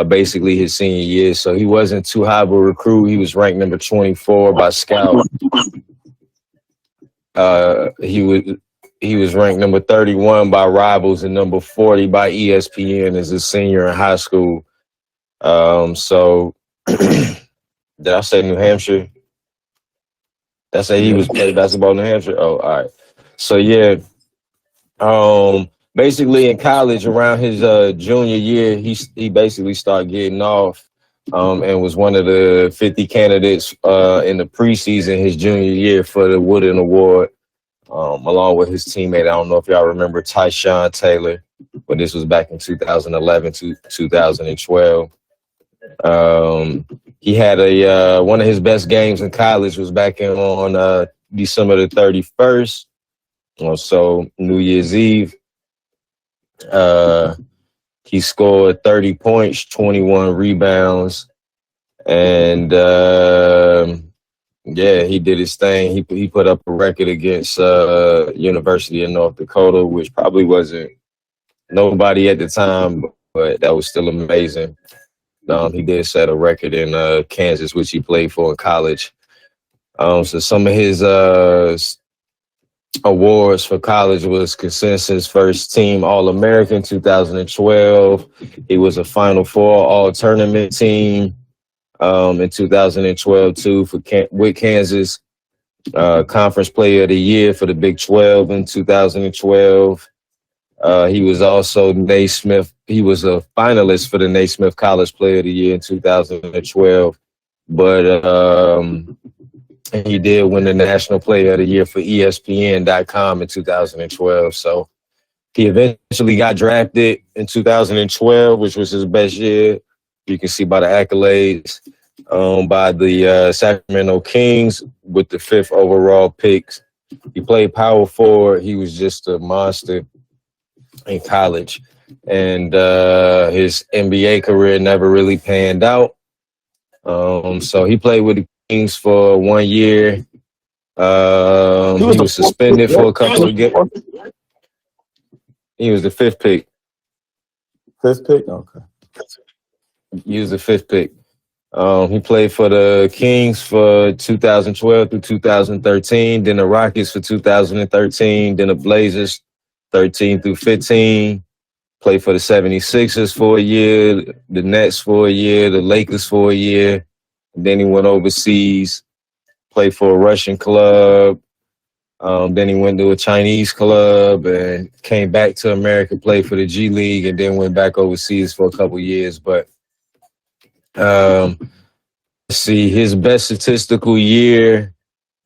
basically his senior year. So he wasn't too high of a recruit. He was ranked number 24 by Scout. He was ranked number 31 by Rivals and number 40 by ESPN as a senior in high school. So did I say New Hampshire? Did I say he was playing basketball in New Hampshire? Oh, all right. So yeah. Basically in college around his junior year, he basically started getting off and was one of the 50 candidates in the preseason his junior year for the Wooden Award, along with his teammate. I don't know if y'all remember Tyshawn Taylor, but this was back in 2011 to 2012. He had one of his best games in college was back on December the 31st, so New Year's Eve. He scored 30 points, 21 rebounds, and he did his thing. He put up a record against University of North Dakota, which probably wasn't nobody at the time, but that was still amazing. He did set a record in Kansas, which he played for in college. So some of his awards for college was Consensus First Team All-American 2012. He was a Final Four All-Tournament team in 2012 too with Kansas. Conference Player of the Year for the Big 12 in 2012. He was also Naismith. He was a finalist for the Naismith College Player of the Year in 2012. but he did win the National Player of the Year for ESPN.com in 2012. So he eventually got drafted in 2012, which was his best year. You can see by the accolades by the Sacramento Kings with the 5th overall pick. He played power forward. He was just a monster in college. And his NBA career never really panned out. So he played with the Kings for 1 year. He was suspended for a couple of games. He was the 5th pick. 5th pick? Okay. He was the 5th pick. He played for the Kings for 2012 through 2013, then the Rockets for 2013, then the Blazers 13 through 15. Played for the 76ers for a year, the Nets for a year, the Lakers for a year. And then he went overseas, played for a Russian club. Then he went to a Chinese club and came back to America, played for the G League, and then went back overseas for a couple years. But let's see, his best statistical year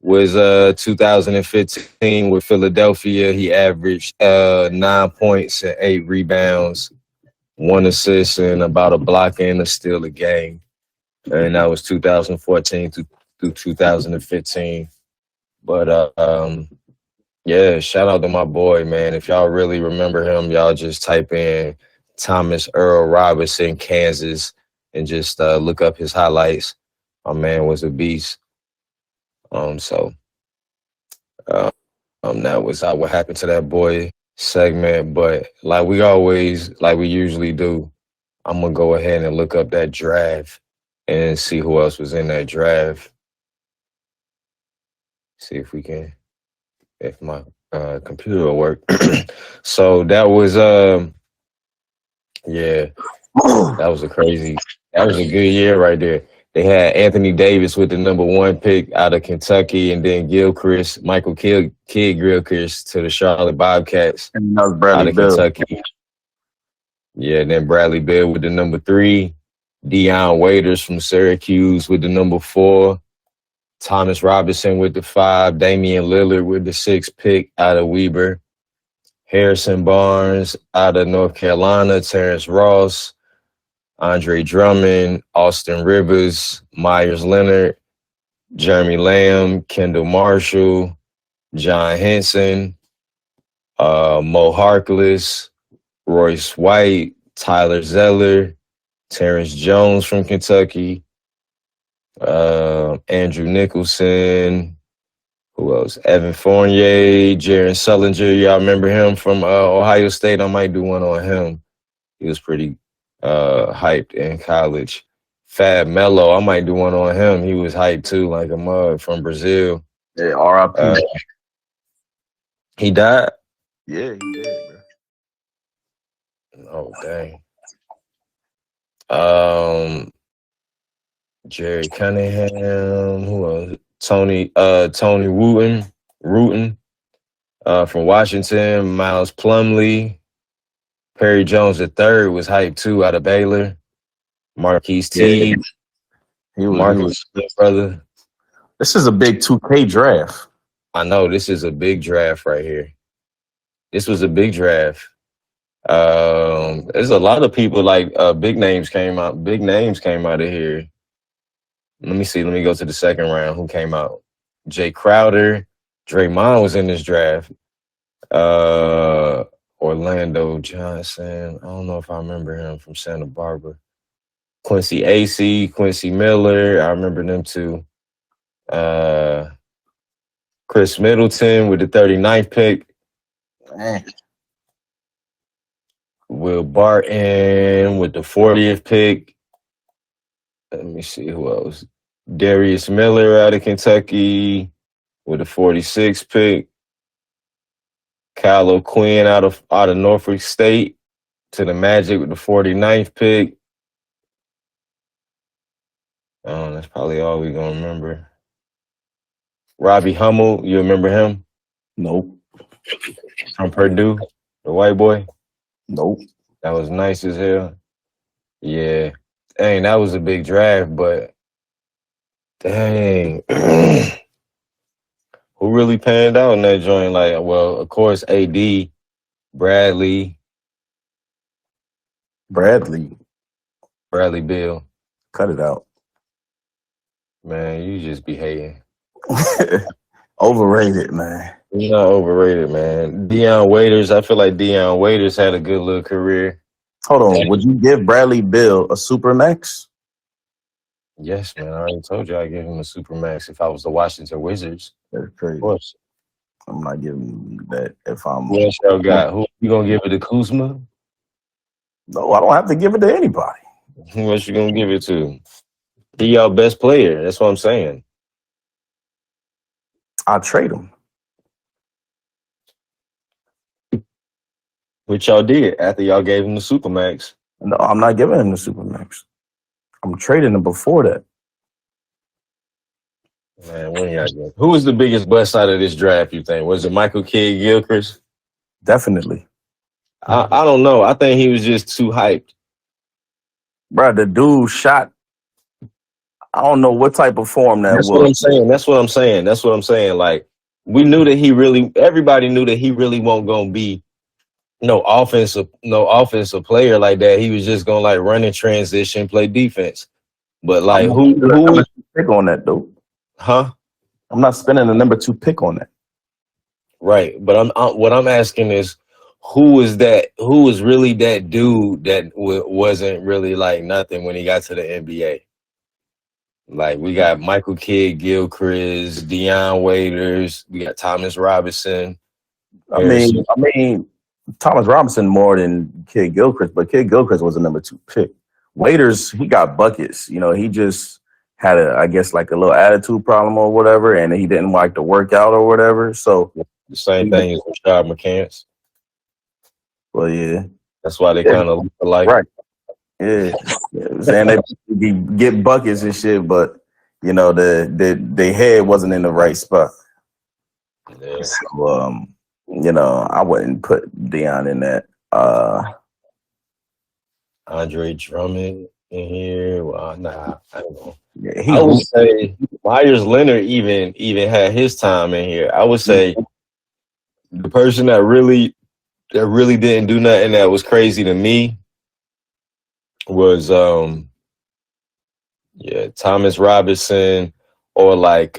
was 2015 with Philadelphia. He averaged 9 points and 8 rebounds, 1 assist, and about a block and a steal a game. And that was 2014 through 2015. But yeah, shout out to my boy, man. If y'all really remember him, y'all just type in Thomas Earl Robinson, Kansas, and just look up his highlights. My man was a beast. So that was what happened to that boy segment. But like we usually do, I'm gonna go ahead and look up that draft and see who else was in that draft. See if my computer will work. So that was that was a good year right there. They had Anthony Davis with the number 1 pick out of Kentucky, and then Michael Kidd Gilchrist to the Charlotte Bobcats out of Kentucky. Yeah, and then Bradley Beal with the number 3. Deion Waiters from Syracuse with the number 4. Thomas Robinson with the 5. Damian Lillard with the 6th pick out of Weber. Harrison Barnes out of North Carolina. Terrence Ross. Andre Drummond, Austin Rivers, Myers Leonard, Jeremy Lamb, Kendall Marshall, John Henson, Mo Harkless, Royce White, Tyler Zeller, Terrence Jones from Kentucky, Andrew Nicholson, who else? Evan Fournier, Jaron Sullinger. Y'all remember him from Ohio State? I might do one on him. He was pretty hyped in college. Fab Melo, I might do one on him. He was hyped too, like a mug from Brazil. Yeah, R.I.P. He died? Yeah, he did, bro. Oh, dang. Jerry Cunningham, who else? Tony Wooten from Washington, Miles Plumlee, Perry Jones III was hyped too out of Baylor. Marquise Teague, Marcus Smith, brother. This is a big 2K draft. I know this is a big draft right here. This was a big draft. There's a lot of people like big names came out. Big names came out of here. Let me see. Let me go to the second round. Who came out? Jay Crowder. Draymond was in this draft. Orlando Johnson. I don't know if I remember him from Santa Barbara. Quincy Acey, Quincy Miller. I remember them too. Chris Middleton with the 39th pick. Man. Will Barton with the 40th pick. Let me see who else. Darius Miller out of Kentucky with the 46th pick. Kyle O'Quinn out of Norfolk State to the Magic with the 49th pick. That's probably all we're going to remember. Robbie Hummel, you remember him? Nope. From Purdue, the white boy? Nope. That was nice as hell. Yeah. Dang, that was a big draft, but Dang. Who really panned out in that joint? Like, well, of course, AD, Bradley, Bradley, Bradley Bill. cut it out. Man, you just be hating. Overrated, man. You're not overrated, man. Deion Waiters, I feel like Deion Waiters had a good little career. Hold on. Would you give Bradley Bill a supermax? Yes, man. I already told you I'd give him a supermax if I was the Washington Wizards. That's Of crazy. course. I'm not giving you that if I'm. Who else y'all got? Who you gonna give it to Kuzma? No, I don't have to give it to anybody. Who else you gonna give it to? He y'all best player. That's what I'm saying. I'll trade him. Which y'all did after y'all gave him the supermax. No, I'm not giving him the supermax. I'm trading him before that. Man, when y'all get? Who was the biggest bust out of this draft, you think? Was it Michael Kidd-Gilchrist? Definitely. I don't know. I think he was just too hyped. Bro, the dude shot. I don't know what type of form that That's was. what I'm saying. Like, we knew that everybody knew that he really won't gonna be no offensive player like that. He was just gonna like run in transition, play defense. But like I'm not pick on that though. Huh? I'm not spending the number 2 pick on that. Right. But what I'm asking is who was that? Who was really that dude that wasn't really like nothing when he got to the NBA? Like we got Michael Kidd-Gilchrist, Deion Waiters, we got Thomas Robinson. I mean, Thomas Robinson more than Kidd-Gilchrist, but Kidd-Gilchrist was a number 2 pick. Waiters, he got buckets. You know, he just had I guess like a little attitude problem or whatever, and he didn't like to work out or whatever. So the same thing as Rashad McCants. Well, yeah, that's why they kind of look alike, right? Yeah, saying they get buckets and shit, but you know the head wasn't in the right spot. Yeah. So, you know, I wouldn't put Deion in that. Andre Drummond in here. Well, nah, I don't know. Yeah, I would say Myers Leonard even had his time in here. I would say the person that really didn't do nothing that was crazy to me was Thomas Robinson or like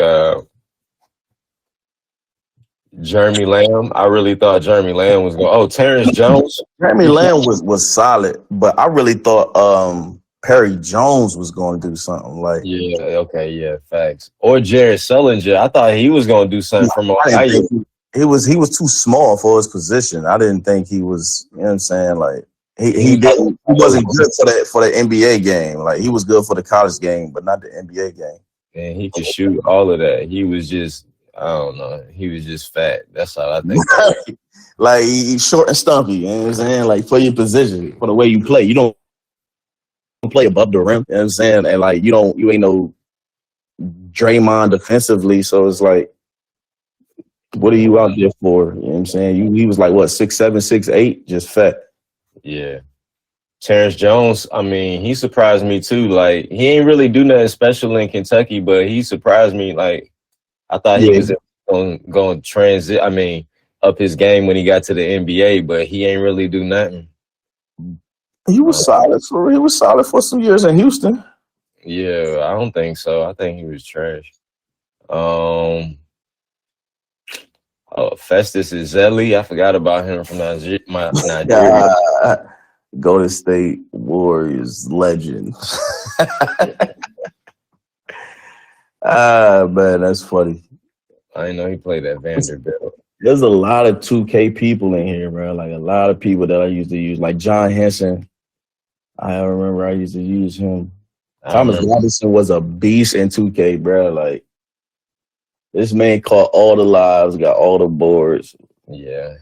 Jeremy Lamb. I really thought Jeremy Lamb was going. Oh, Terrence Jones. Jeremy Lamb was solid, but I really thought Perry Jones was going to do something like. Yeah. Okay. Yeah. Facts. Or Jared Sullinger. I thought he was going to do something from Ohio. He was too small for his position. I didn't think he was. You know what I'm saying? Like he wasn't good for the NBA game. Like he was good for the college game, but not the NBA game. And he could shoot all of that. He was just. I don't know. He was just fat. That's all I think. Like he's short and stumpy. You know what I'm saying? Like for your position, for the way you play, you don't play above the rim. You know what I'm saying? And like you ain't no Draymond defensively. So it's like, what are you out there for? You know what I'm saying? He was like what 6'7", 6'8", just fat. Yeah. Terrence Jones, I mean, he surprised me too. Like he ain't really do nothing special in Kentucky, but he surprised me. Like I thought he was going to transit. I mean, up his game when he got to the NBA, but he ain't really do nothing. He was solid. He was solid for some years in Houston. Yeah, I don't think so. I think he was trash. Festus Ezeli. I forgot about him from Nigeria. Golden State Warriors legend. Man, that's funny. I didn't know he played at Vanderbilt. There's a lot of 2K people in here, bro. Like a lot of people that I used to use, like John Henson. I remember I used to use him. Thomas Robinson was a beast in 2K, bro. Like this man caught all the lives, got all the boards. Yeah.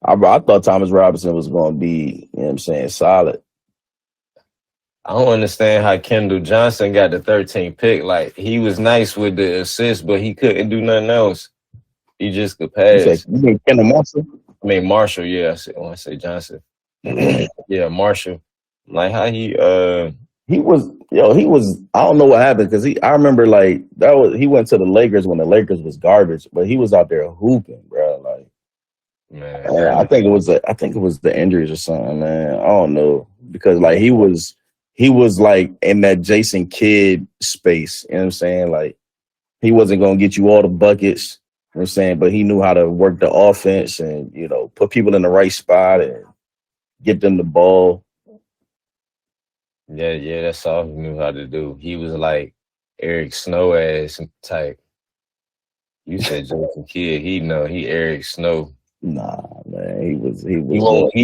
I thought Thomas Robinson was going to be, you know what I'm saying, solid. I don't understand how Kendall Johnson got the 13th pick. Like, he was nice with the assist, but he couldn't do nothing else. He just could pass. You mean Kendall Marshall? I mean, Marshall, yeah. When I say Johnson. Yeah, Marshall. Like, how he was Yo, he was. I don't know what happened because I remember like that was he went to the Lakers when the Lakers was garbage, but he was out there hooping, bro. Like, Man, that I think it was the injuries or something, man. I don't know because like he was like in that Jason Kidd space. You know what I'm saying? Like he wasn't gonna get you all the buckets. You know what I'm saying, but he knew how to work the offense and put people in the right spot and get them the ball. yeah, that's all he knew how to do. He was like Eric Snow ass type. You said Jason Kidd. He Eric Snow. Nah, man, he was He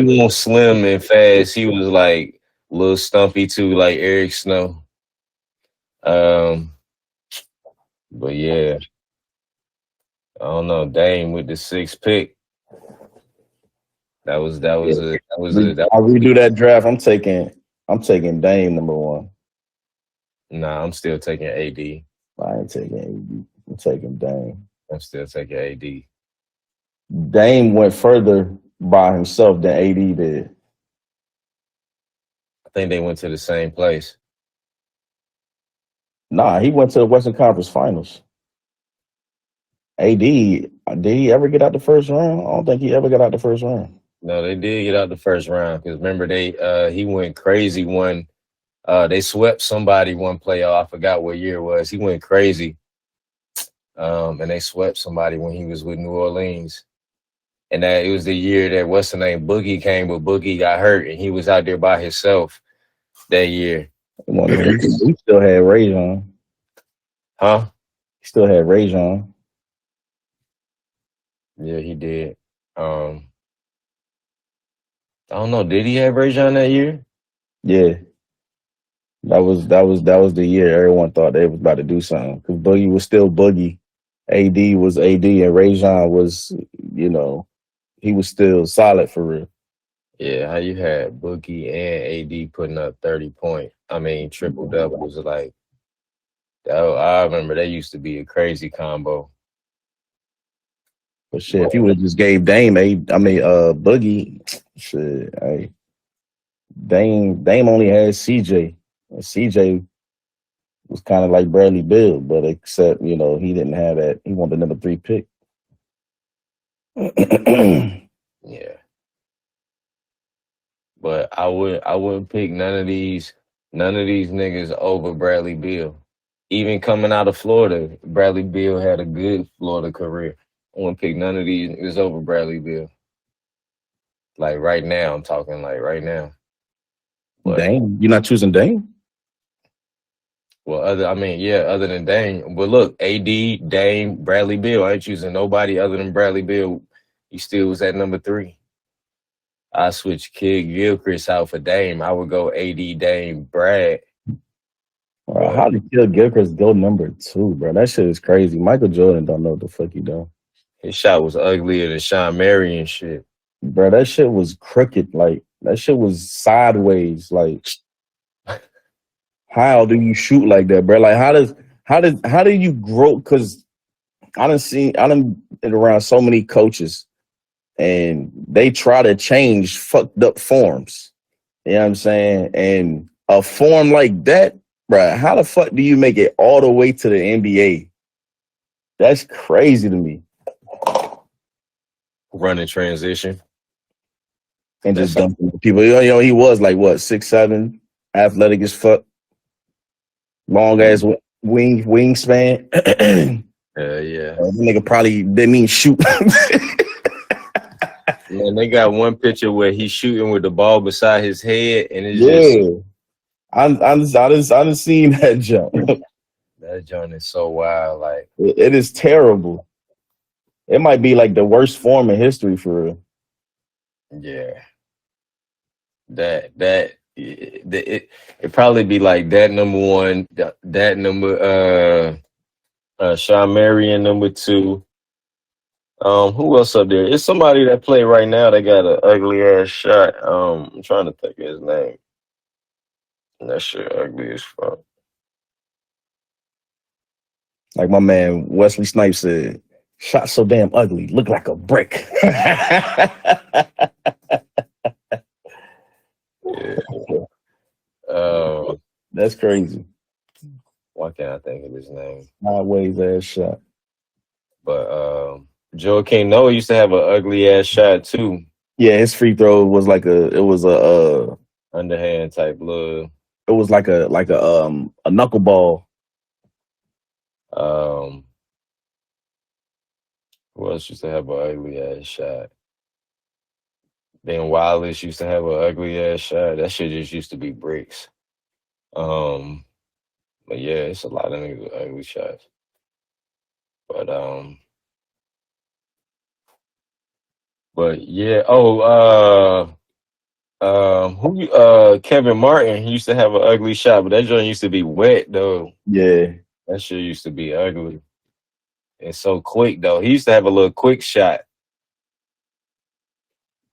won't slim and fast. He was like a little stumpy too, like Eric Snow. Um, but yeah, I don't know. Dame with the sixth pick. That was that was a that was a that I'll was redo that draft. I'm taking Dame number one. Nah, I'm still taking AD. I ain't taking AD. I'm taking Dame. I'm still taking AD. Dame went further by himself than AD did. I think they went to the same place. Nah, he went to the Western Conference Finals. AD, did he ever get out the first round? I don't think he ever got out the first round. No, they did get out the first round because remember he went crazy one. They swept somebody one playoff. I forgot what year it was. He went crazy. And they swept somebody when he was with New Orleans. And that it was the year that what's the name Boogie came, but Boogie got hurt and he was out there by himself that year. He still had Rajon. Huh? He still had Rajon. Yeah, he did. I don't know. Did he have Rajon that year? Yeah. That was the year everyone thought they was about to do something. Because Boogie was still Boogie. AD was AD and Rajon was, he was still solid for real. Yeah, how you had Boogie and AD putting up 30 triple doubles like that. I remember that used to be a crazy combo. But shit, if you would have just gave Boogie, shit, hey, Dame only had CJ. And CJ was kind of like Bradley Beal, but except, he didn't have that. He wanted the number 3 pick. Yeah. But I wouldn't pick none of these niggas over Bradley Beal. Even coming out of Florida, Bradley Beal had a good Florida career. I wouldn't pick none of these niggas over Bradley Beal. Like right now, I'm talking like right now. But, Dame? You're not choosing Dame? well, other than Dame. But look, AD, Dame, Bradley Beal. I ain't choosing nobody other than Bradley Beal. He still was at number 3. I switch Kid Gilchrist out for Dame. I would go AD, Dame, Brad. Bro, how did Kid Gilchrist go number 2, bro? That shit is crazy. Michael Jordan don't know what the fuck he doing. His shot was uglier than Sean Marion shit. Bro, that shit was crooked. Like, that shit was sideways. Like, how do you shoot like that, bro? Like, how do you grow? Because I done been around so many coaches and they try to change fucked up forms. You know what I'm saying? And a form like that, bro, how the fuck do you make it all the way to the NBA? That's crazy to me. Running transition. And just dunking people. He was like, what, 6'7", athletic as fuck. Long ass wingspan. Yeah. That nigga probably didn't mean shoot. Man, they got one picture where he's shooting with the ball beside his head, and it's I done seen that jump. That jump is so wild. Like it is terrible. It might be like the worst form in history for real. Yeah. It probably be like that number 1, that number Sean Marion number 2. Who else up there? It's somebody that play right now. They got an ugly ass shot. I'm trying to think of his name. That shit ugly as fuck. Like my man Wesley Snipes said, shot so damn ugly, look like a brick. Yeah. That's crazy. Why can't I think of his name? Sideways ass shot. But Joakim Noah used to have an ugly ass shot too. Yeah, his free throw was like a Underhand type look. it was like a knuckleball. Who else used to have an ugly ass shot? Then Wallace used to have an ugly ass shot. That shit just used to be bricks. But yeah, it's a lot of niggas with ugly shots. But yeah. Kevin Martin, he used to have an ugly shot, but that joint used to be wet though. Yeah. That shit used to be ugly. And so quick though. He used to have a little quick shot.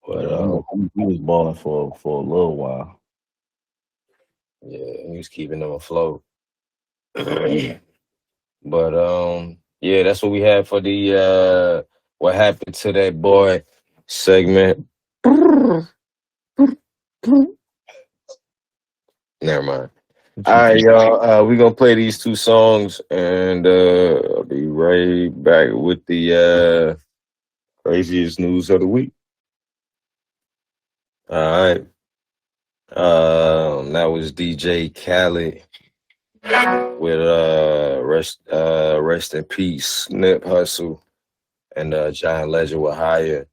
But he was balling for a little while. yeah, he was keeping them afloat. But yeah, that's what we had for the what happened to that boy segment. Never mind. All right, y'all. We're gonna play these two songs and I'll be right back with the craziest news of the week. All right. That was DJ Khaled with rest in peace, Nip Hustle, and John Legend with Higher.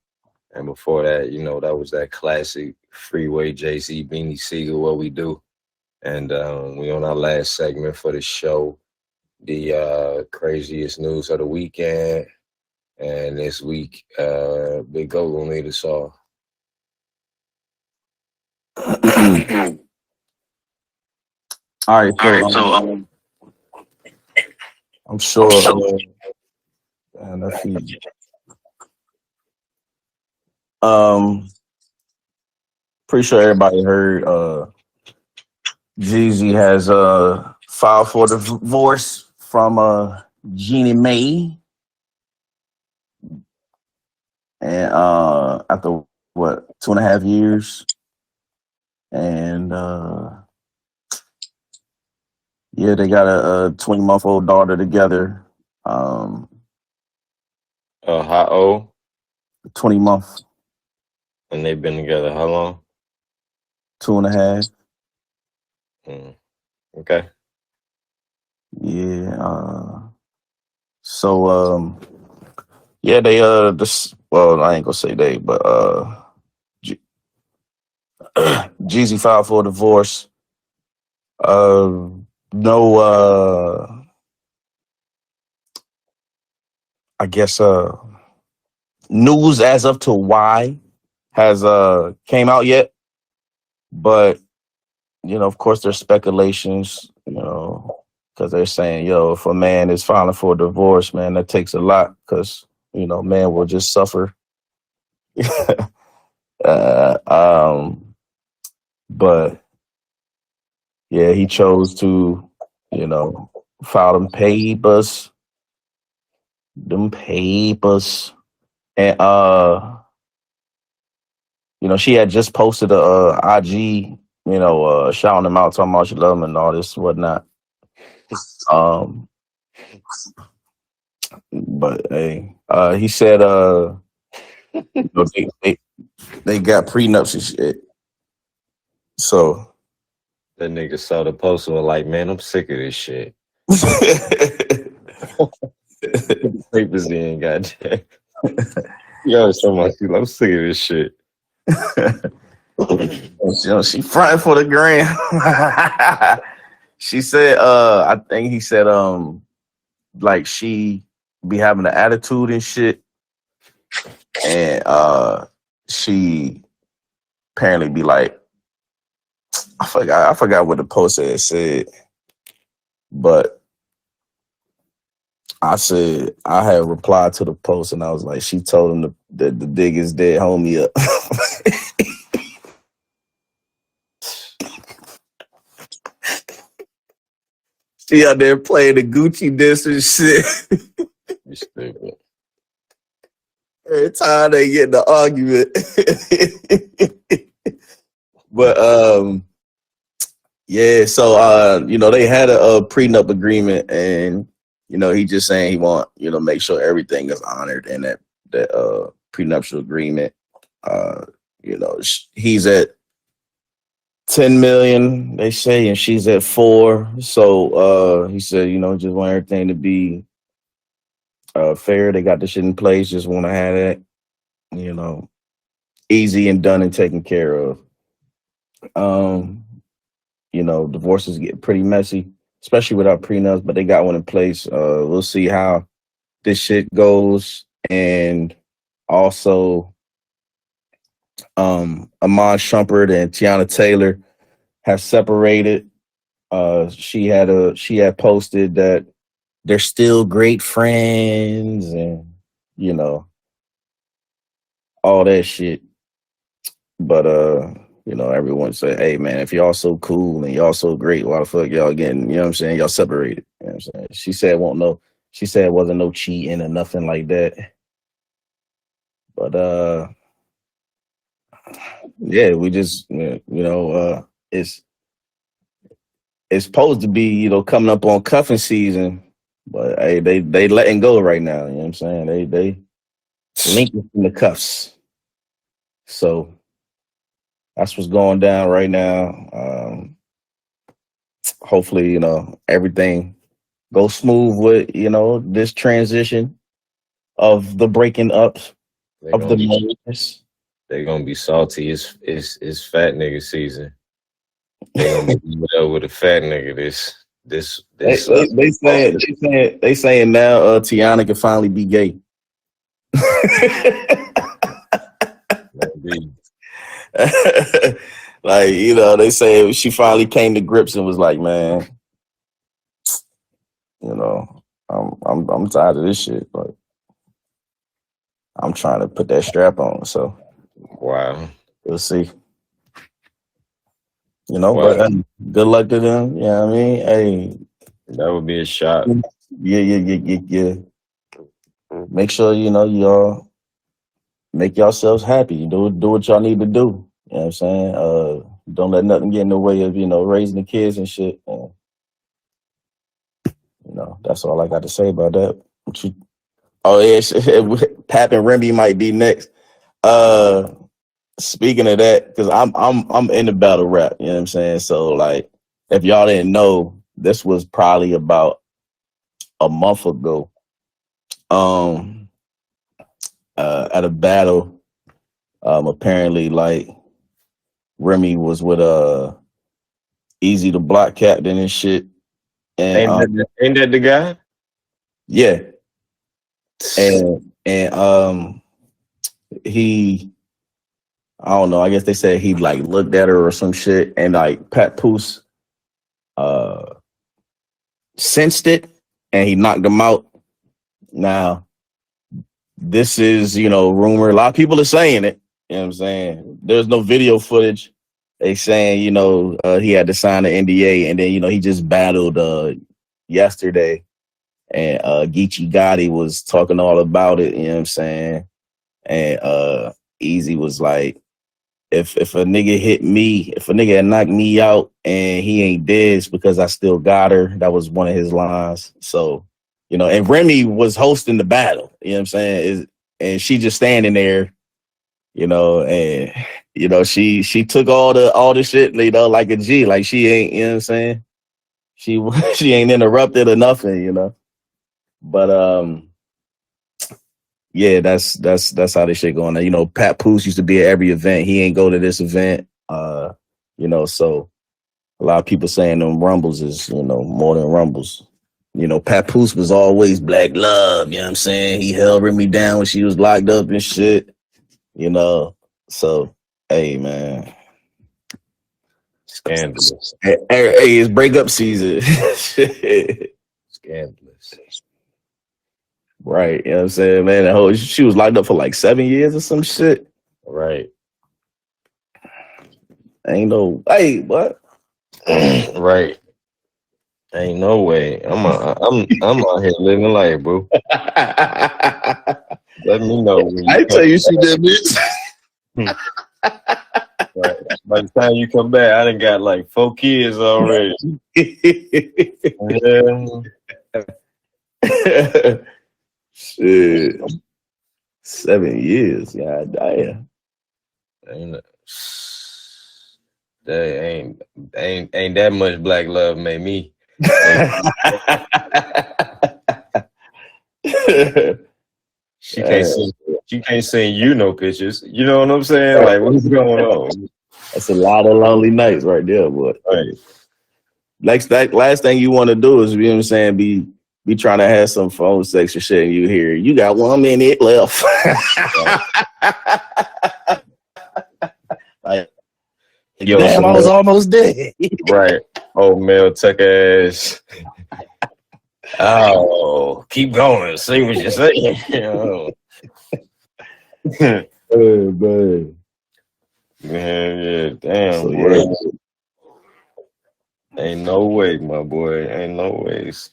And before that, that was that classic Freeway Jay-Z Beanie Siegel, What We Do. And we on our last segment for the show, the craziest news of the weekend. And this week, Big Go gonna lead us off. All right, so I'm sure and that's easy. Pretty sure everybody heard Jeezy has filed for divorce from Jeannie Mae. And after what, 2.5 years? And yeah, they got a 20-month-old daughter together. How old? 20 months. And they've been together how long? 2.5. Okay. Yeah. So yeah, they well, I ain't gonna say they, but Jeezy filed for a divorce. No I guess news as of to why has came out yet. But of course there's speculations, because they're saying, if a man is filing for a divorce, man, that takes a lot, because man will just suffer. But yeah, he chose to, file them papers. And she had just posted a IG, shouting him out, talking about she love him and all this and whatnot. But hey, he said they got prenups and shit. So that nigga saw the post and was like, man, I'm sick of this shit. Papers in, goddamn. Yo, so much. I'm sick of this shit. She fronting for the gram. She said, I think he said, like she be having an attitude and shit, and she apparently be like, I forgot what the post had said, but I had replied to the post and I was like, she told him that the dig is dead, homie up. She out there playing the Gucci disc and shit. You stupid. Every time they get in the argument. But Yeah, so they had a prenup agreement, and he just saying he want make sure everything is honored in that prenuptial agreement. He's at 10 million, they say, and she's at 4. So he said, just want everything to be fair. They got the shit in place, just want to have that, easy and done and taken care of. Divorces get pretty messy, especially without prenups, but they got one in place. We'll see how this shit goes. And also, Amon Shumpert and Tiana Taylor have separated. She had posted that they're still great friends, and all that shit. But everyone said, hey man, if y'all so cool and y'all so great, why the fuck y'all getting, what I'm saying, y'all separated. You know what I'm saying? She said it wasn't no cheating or nothing like that. But yeah, we just it's supposed to be, coming up on cuffing season, but hey, they letting go right now, you know what I'm saying? They linking in the cuffs. So that's what's going down right now. Hopefully, everything goes smooth with, this transition of the breaking up of the marriages. They're gonna be salty. It's fat nigga season. They're gonna be with a fat nigga this They saying now Tiana can finally be gay. Like, they say she finally came to grips and was like, man, I'm tired of this shit. Like, I'm trying to put that strap on. So, wow, we'll see. But good luck to them. You know what I mean? Hey, that would be a shot. Yeah. Make sure y'all make yourselves happy. Do what y'all need to do. You know what I'm saying? Don't let nothing get in the way of raising the kids and shit. And, that's all I got to say about that. Pap and Remy might be next. Speaking of that, because I'm in the battle rap, you know what I'm saying? So like, if y'all didn't know, this was probably about a month ago. At a battle, apparently like Remy was with Easy the Block Captain and shit. And ain't that the guy? Yeah. And he, I don't know, I guess they said he like looked at her or some shit, and like Pat Poose sensed it and he knocked him out. Now, this is, rumor. A lot of people are saying it. You know what I'm saying? There's no video footage. They saying, he had to sign an NDA, and then, he just battled yesterday. And Geechee Gotti was talking all about it, you know what I'm saying? And Easy was like, if a nigga hit me, if a nigga had knocked me out and he ain't dead, it's because I still got her. That was one of his lines. So, and Remy was hosting the battle, you know what I'm saying? And she just standing there, and she took all the shit, like a G, like she ain't, you know what I'm saying? She ain't interrupted or nothing, But yeah, that's how this shit going on. Pat Poose used to be at every event. He ain't go to this event. So a lot of people saying them rumbles is, more than rumbles. Pat Poose was always black love, you know what I'm saying? He held Remy down when she was locked up and shit. So hey man. Scandalous. Hey, it's breakup season. Scandalous. Right, you know what I'm saying, man? She was locked up for like 7 years or some shit. Right. Ain't no hey, what? Right. Ain't no way. I'm out here living life, bro. Let me know. I tell you she did, bitch. Right. By the time you come back, I done got like 4 kids already. Shit. 7 years. God damn. Ain't that ain't that much black love made me. She can't send you no pictures. You know what I'm saying? Like, what's going on? That's a lot of lonely nights right there, boy. Right. Last thing you want to do is, you know what I'm saying, be trying to have some phone sex or shit, and you hear you got 1 minute left. Like, Yo, damn, I was almost dead. Right. Oh, male tech ass. Oh, keep going. See what you say. Oh, man. Yeah, damn, So, boy. yeah. Ain't no way, my boy. Ain't no ways.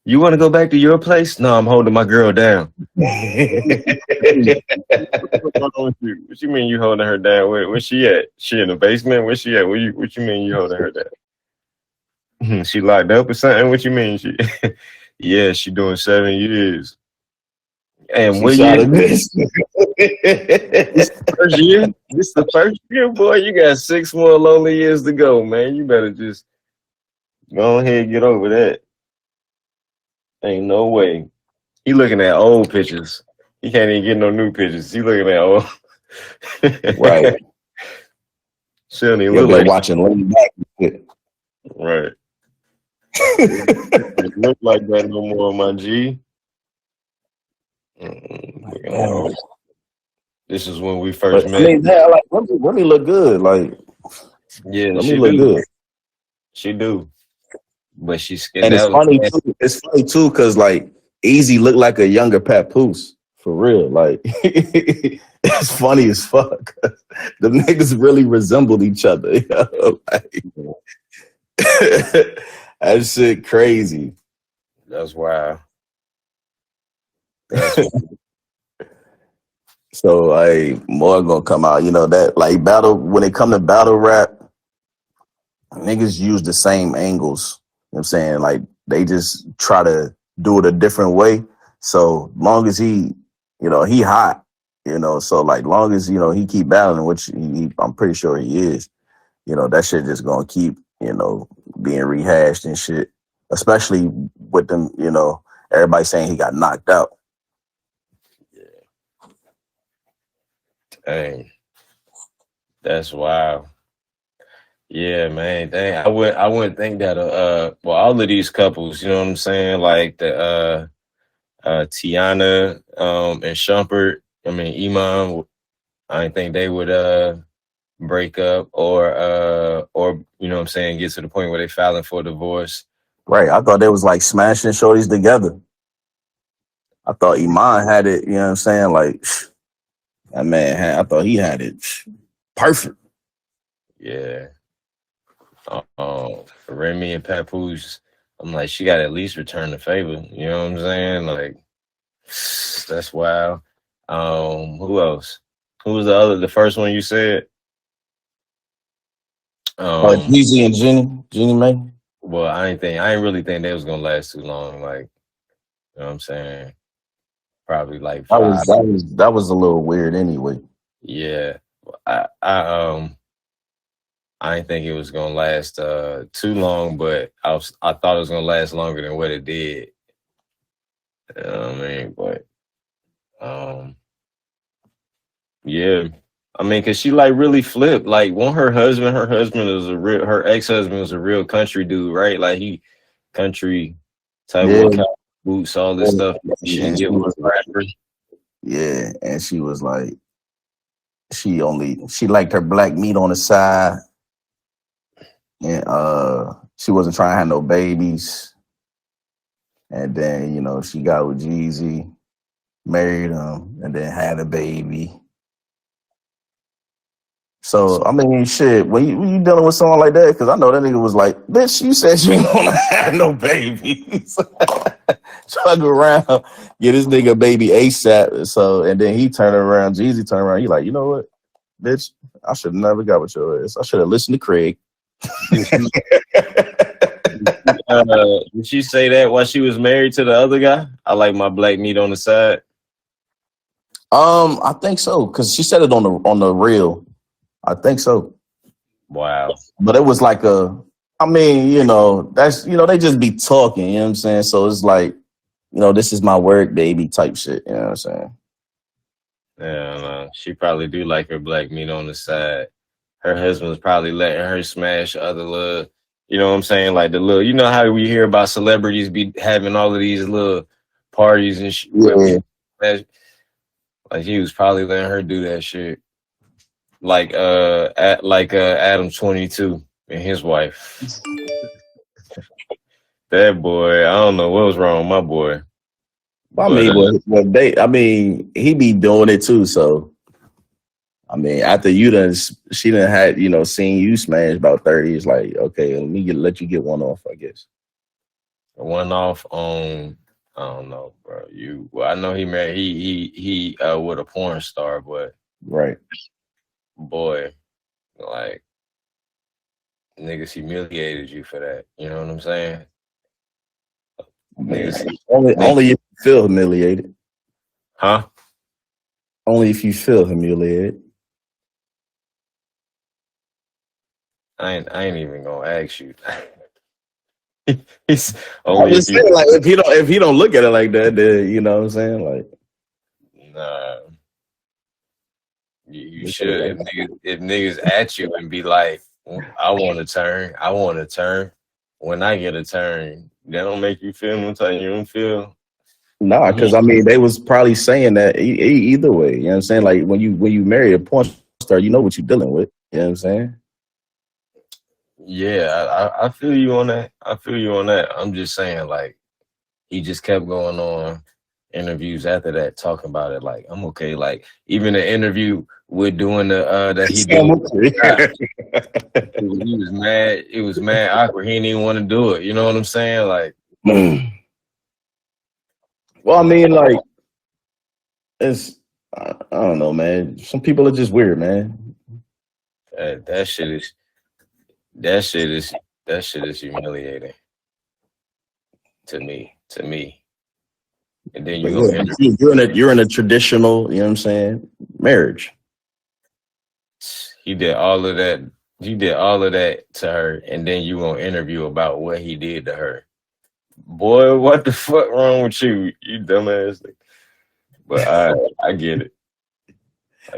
You want to go back to your place? No, I'm holding my girl down. What you mean you holding her down? Where's she at? She in the basement? Where she at? What you mean you holding her down? She locked up or something? What you mean? Yeah, she doing 7 years. And what year? This the first year? This the first year, boy? You got 6 more lonely years to go, man. You better just go ahead and get over that. Ain't no way. He looking at old pictures. He can't even get no new pictures. He looking at old. Right. She don't even You'll look be like watching Lady Back. right. It look like that no more, my G. This is when we first met. I mean, like, women look good. Like, yeah, she look good. She do. But she's and it's funny too. It's funny too, because like Easy looked like a younger Papoose. For real. Like it's funny as fuck. The niggas really resembled each other. You know? Like, that shit crazy. That's wild. So like more gonna come out, you know, that like battle when it come to battle rap, niggas use the same angles. You know what I'm saying? Like they just try to do it a different way. So long as he, you know, he hot, you know, so like long as, you know, he keep battling, which I'm pretty sure he is, you know, that shit just gonna keep, you know, being rehashed and shit. Especially with them, you know, everybody saying he got knocked out. Dang. That's wild. Yeah, man. Dang. I wouldn't think that well, all of these couples, you know what I'm saying? Like the Tiana and Shumpert, I mean Iman, I didn't think they would break up or you know what I'm saying, get to the point where they filing for divorce. Right. I thought they was like smashing shorties together. I thought Iman had it, you know what I'm saying? Like that man I thought he had it perfect. Yeah. Remy and Papoose, I'm like, she got to at least return the favor. You know what I'm saying? Like, that's wild. Who else? Who was the first one you said? Jeezy and Jeannie Mae. Well, I ain't really think they was gonna last too long. Like, you know what I'm saying? Probably like 5. That was a little weird anyway. Yeah. I didn't think it was gonna last too long, but I thought it was gonna last longer than what it did. You know what I mean? But yeah. I mean, cause she like really flipped. Like, her ex-husband was a real country dude, right? Like he country type workout boots, all this stuff. She didn't get with a rapper. Yeah, and she was like, she liked her black meat on the side. And she wasn't trying to have no babies. And then, you know, she got with Jeezy, married him, and then had a baby. So, I mean, shit, when you dealing with someone like that, because I know that nigga was like, bitch, you said you ain't gonna have no babies. Try to go around, get this nigga a baby ASAP. So, and then he turned around, Jeezy turned around, he like, you know what? bitch. I should have never got with your ass. I should have listened to Craig. Did she say that while she was married to the other guy? I like my black meat on the side. I think so, because she said it on the reel. I think so. Wow. But it was like I mean, you know, that's, you know, they just be talking, you know what I'm saying? So it's like, you know, this is my work, baby type shit, you know what I'm saying? Yeah, no, she probably do like her black meat on the side. Her husband's probably letting her smash other little, you know what I'm saying? Like the little, you know how we hear about celebrities be having all of these little parties and shit. Yeah. Like he was probably letting her do that shit. Like Adam 22 and his wife. That boy, I don't know what was wrong with my boy. I mean, he be doing it too, so I mean, after she done had, you know, seen you smash about 30, it's like, okay, let you get one off, I guess. One off on, I don't know, bro. I know he married, he with a porn star, but right, boy, like niggas humiliated you for that. You know what I'm saying? Man, only if you feel humiliated. Huh? Only if you feel humiliated. I ain't even gonna ask you. He's only if saying, like, if he don't look at it like that, then you know what I'm saying? Like, nah. You should. If niggas at you and be like, I want to turn. When I get a turn, that don't make you feel no time you don't feel. Nah, because I mean, they was probably saying that either way. You know what I'm saying? Like when you marry a porn star, you know what you're dealing with. You know what I'm saying? Yeah, I feel you on that. I'm just saying, like, he just kept going on interviews after that, talking about it. Like, I'm okay. Like, even the interview we're doing that he did. He was mad. It was mad awkward. He didn't even want to do it. You know what I'm saying? Like, well, I mean, like, it's I don't know, man. Some people are just weird, man. That shit is humiliating to me. And then you're in a traditional, you know what I'm saying, marriage. He did all of that. You did all of that to her, and then you gonna interview about what he did to her. Boy, what the fuck wrong with you? You dumbass. But I get it.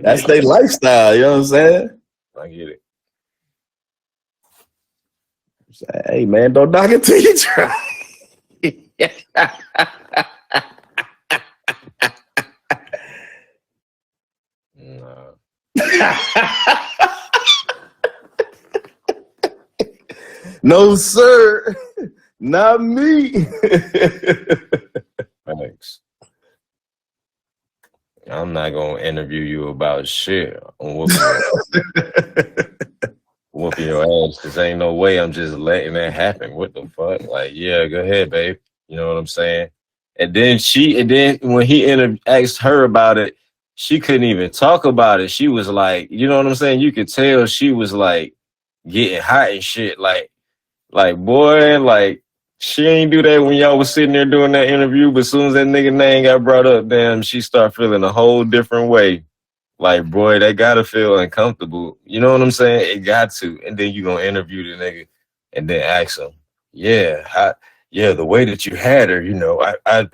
That's their lifestyle, you know what I'm saying? I get it. Hey man, don't knock it till you try. No. No, sir. Not me. Thanks. I'm not gonna interview you about shit on whooping your ass, because ain't no way I'm just letting that happen. What the fuck? Like, yeah, go ahead, babe. You know what I'm saying? And then when he asked her about it, she couldn't even talk about it. She was like, you know what I'm saying? You could tell she was like getting hot and shit. Like boy, like she ain't do that when y'all was sitting there doing that interview. But as soon as that nigga name got brought up, damn, she start feeling a whole different way. Like, boy, that gotta feel uncomfortable. You know what I'm saying? It got to. And then you gonna interview the nigga and then ask him, the way that you had her, you know, I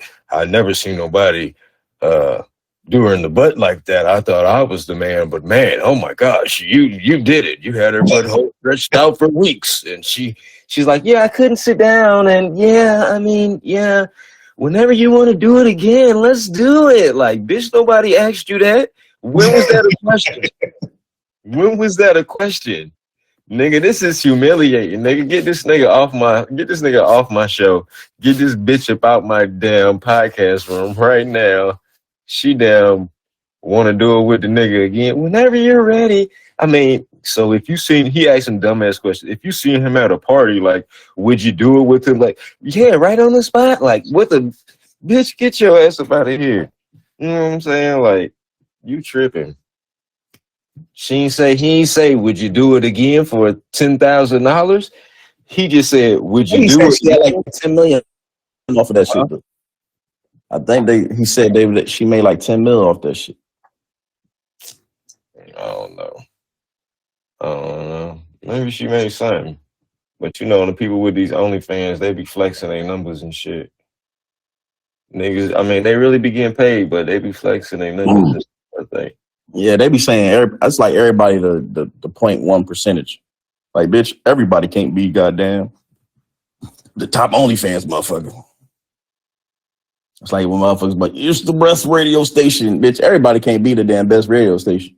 never seen nobody do her in the butt like that. I thought I was the man, but man, oh my gosh, you did it. You had her butt hole stretched out for weeks. And she's like, yeah, I couldn't sit down. And whenever you want to do it again, let's do it. Like, bitch, nobody asked you that. When was that a question? Nigga, this is humiliating. Nigga, get this nigga off my show. Get this bitch up out my damn podcast room right now. She damn want to do it with the nigga again. Whenever you're ready. I mean, so if you seen, he asked some dumbass questions. If you seen him at a party, like, would you do it with him? Like, yeah, right on the spot. Like, what the bitch? Get your ass up out of here. You know what I'm saying? Like, you tripping. he ain't say, would you do it again for $10,000? He just said, would you He do said it she had like again? 10 million off of that shit. Though. I think he said she made like 10 mil off that shit. I don't know. Maybe she made something. But the people with these OnlyFans, they be flexing their numbers and shit. Niggas, I mean, they really be getting paid, but they be flexing their numbers. I think. Yeah, they be saying it's like everybody the 0.1 percentage. Like, bitch, everybody can't be goddamn the top OnlyFans motherfucker. It's like when motherfuckers like, it's the best radio station, bitch. Everybody can't be the damn best radio station.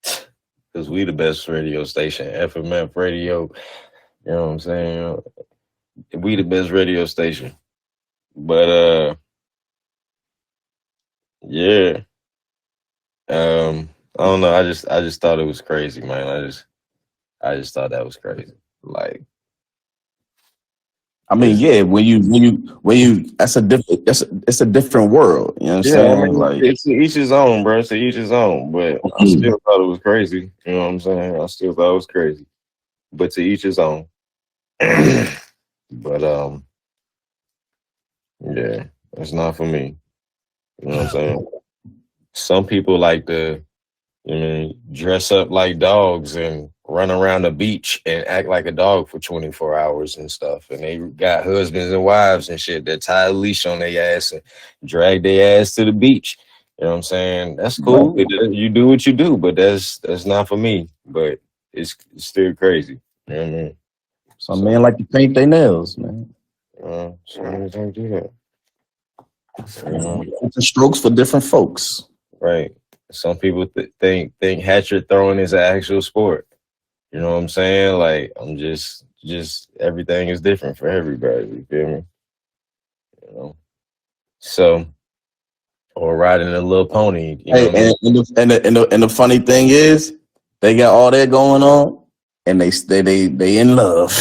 Because we the best radio station, FMF radio. You know what I'm saying? We the best radio station. But yeah. I don't know. I just thought it was crazy, man. I just thought that was crazy. Like, I mean, yeah, when you that's it's a different world. You know what I'm yeah, saying? I mean, Like, it's to each his own, bro. To each his own. But I still thought it was crazy. You know what I'm saying? I still thought it was crazy. But to each his own. But yeah, it's not for me. You know what I'm saying? Some people like to, dress up like dogs and run around the beach and act like a dog for 24 hours and stuff. And they got husbands and wives and shit that tie a leash on their ass and drag their ass to the beach. You know what I'm saying? That's cool. You do what you do, but that's not for me. But it's still crazy. You know what I mean? some men like to paint their nails, man. Some men don't do that. Different strokes for different folks. Right. Some people think hatchet throwing is an actual sport. You know what I'm saying? Like, I'm just everything is different for everybody. You feel me? You know. So, or riding a little pony. You know Hey, and the funny thing is, they got all that going on, and they in love.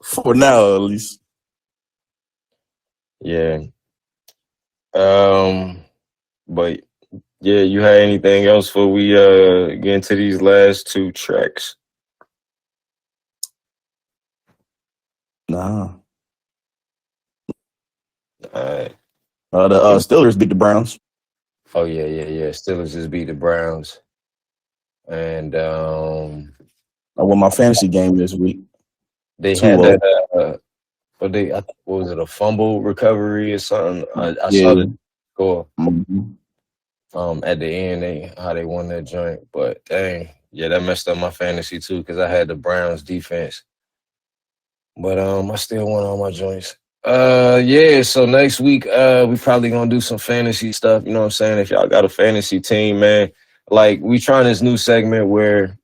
For now, at least. Yeah. But yeah, you had anything else before we get into these last two tracks? Nah. All right. The Steelers beat the Browns. Oh yeah. Steelers just beat the Browns, and I won my fantasy game this week. they had that. What was it? A fumble recovery or something? I saw the score. At the end, how they won that joint, but dang, yeah, that messed up my fantasy too because I had the Browns defense. But I still won all my joints. Yeah. So next week, we probably gonna do some fantasy stuff. You know what I'm saying? If y'all got a fantasy team, man, like we trying this new segment where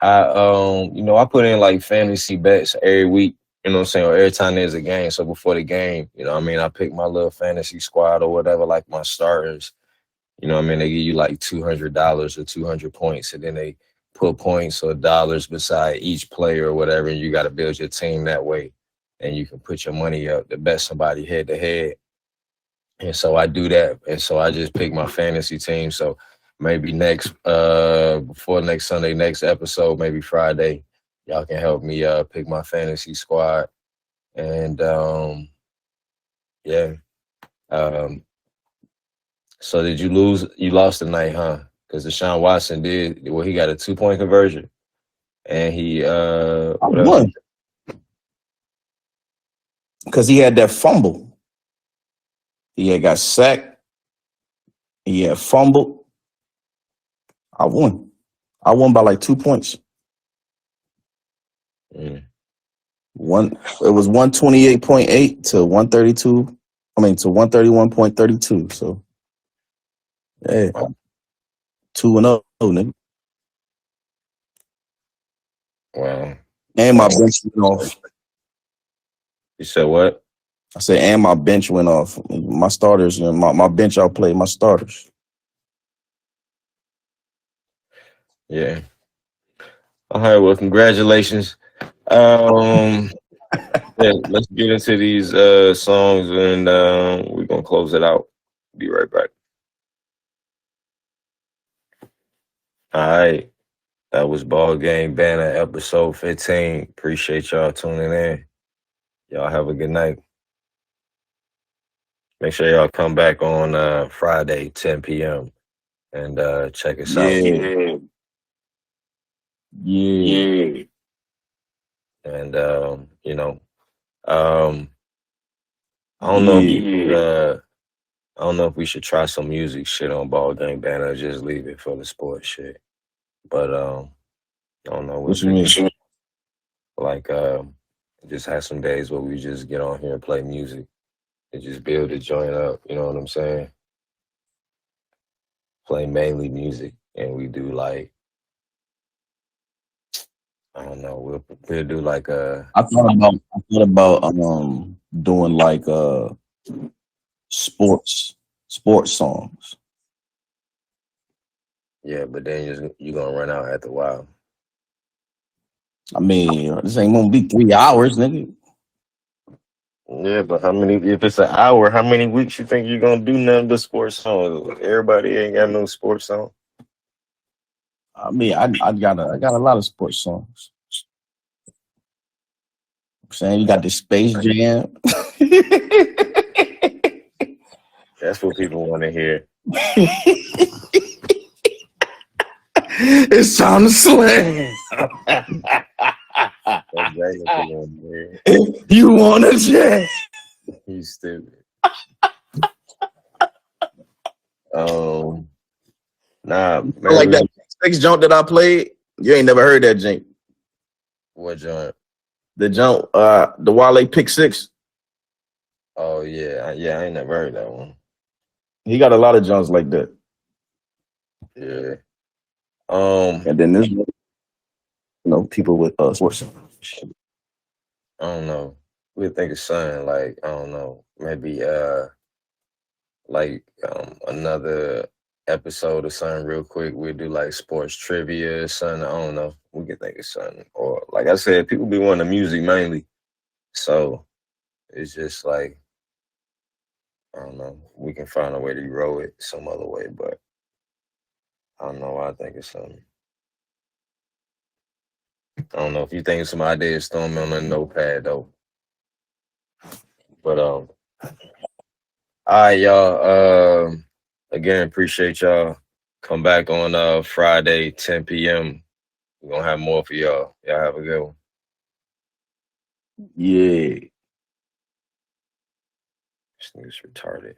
I put in like fantasy bets every week. You know what I'm saying? Or every time there's a game. So before the game, I pick my little fantasy squad or whatever, like my starters. You know what I mean? They give you like $200 or 200 points, and then they put points or dollars beside each player or whatever, and you got to build your team that way. And you can put your money up to bet somebody head to head. And so I do that. And so I just pick my fantasy team. So maybe before next Sunday, next episode, maybe Friday, y'all can help me pick my fantasy squad. And yeah. So did you lose? You lost tonight, huh? Because Deshaun Watson did. Well, he got a 2-point conversion, and he won because he had that fumble. He had got sacked. He had fumbled. I won. I won by like 2 points. It was 128.8 to 132. I mean to 131.32. So. Hey, 2-0, nigga. Wow. And my bench went off. You said what? I said, and my bench went off. My starters, my bench outplayed my starters. Yeah. All right. Well, congratulations. Yeah, let's get into these songs, and we're gonna close it out. Be right back. All right. That was Ballgame Banter episode 15. Appreciate y'all tuning in. Y'all have a good night. Make sure y'all come back on Friday, 10 p.m. and check us out. Yeah. Yeah. And um, I don't know if Yeah. I don't know if we should try some music shit on Ballgame Banter or just leave it for the sports shit. But I don't know. We'll What you figure mean? like just have some days where we just get on here and play music and just build the joint up. You know what I'm saying? Play mainly music, and we do like I don't know. We'll do like I thought about doing like sports songs. yeah, but then you're gonna run out after a while. I mean, this ain't gonna be 3 hours, nigga. Yeah, but how many? If it's an hour, how many weeks you think you're gonna do nothing but sports songs? Everybody ain't got no sports song. I mean, I got a lot of sports songs. I'm saying you got the Space Jam. That's what people want to hear. It's time to slam. That's exactly what people want to hear. You wanna jam? You stupid. Nah, man. Like that six jump that I played. You ain't never heard that jink. What joint? The jump, the Wale pick six. Oh yeah, I ain't never heard that one. He got a lot of jumps like that. Yeah. And then this, people with sports. I don't know. We'll think of something like I don't know, maybe another episode or something real quick. We'll do like sports trivia or something. I don't know. We can think of something. Or like I said, people be wanting the music mainly. So it's just like I don't know. We can find a way to grow it some other way, but I don't know. I think it's something. I don't know if you think of some ideas, throw them on a notepad though. But all right, y'all. Again, appreciate y'all. Come back on Friday, 10 p.m. We're gonna have more for y'all. Y'all have a good one. Yeah. This nigga's retarded.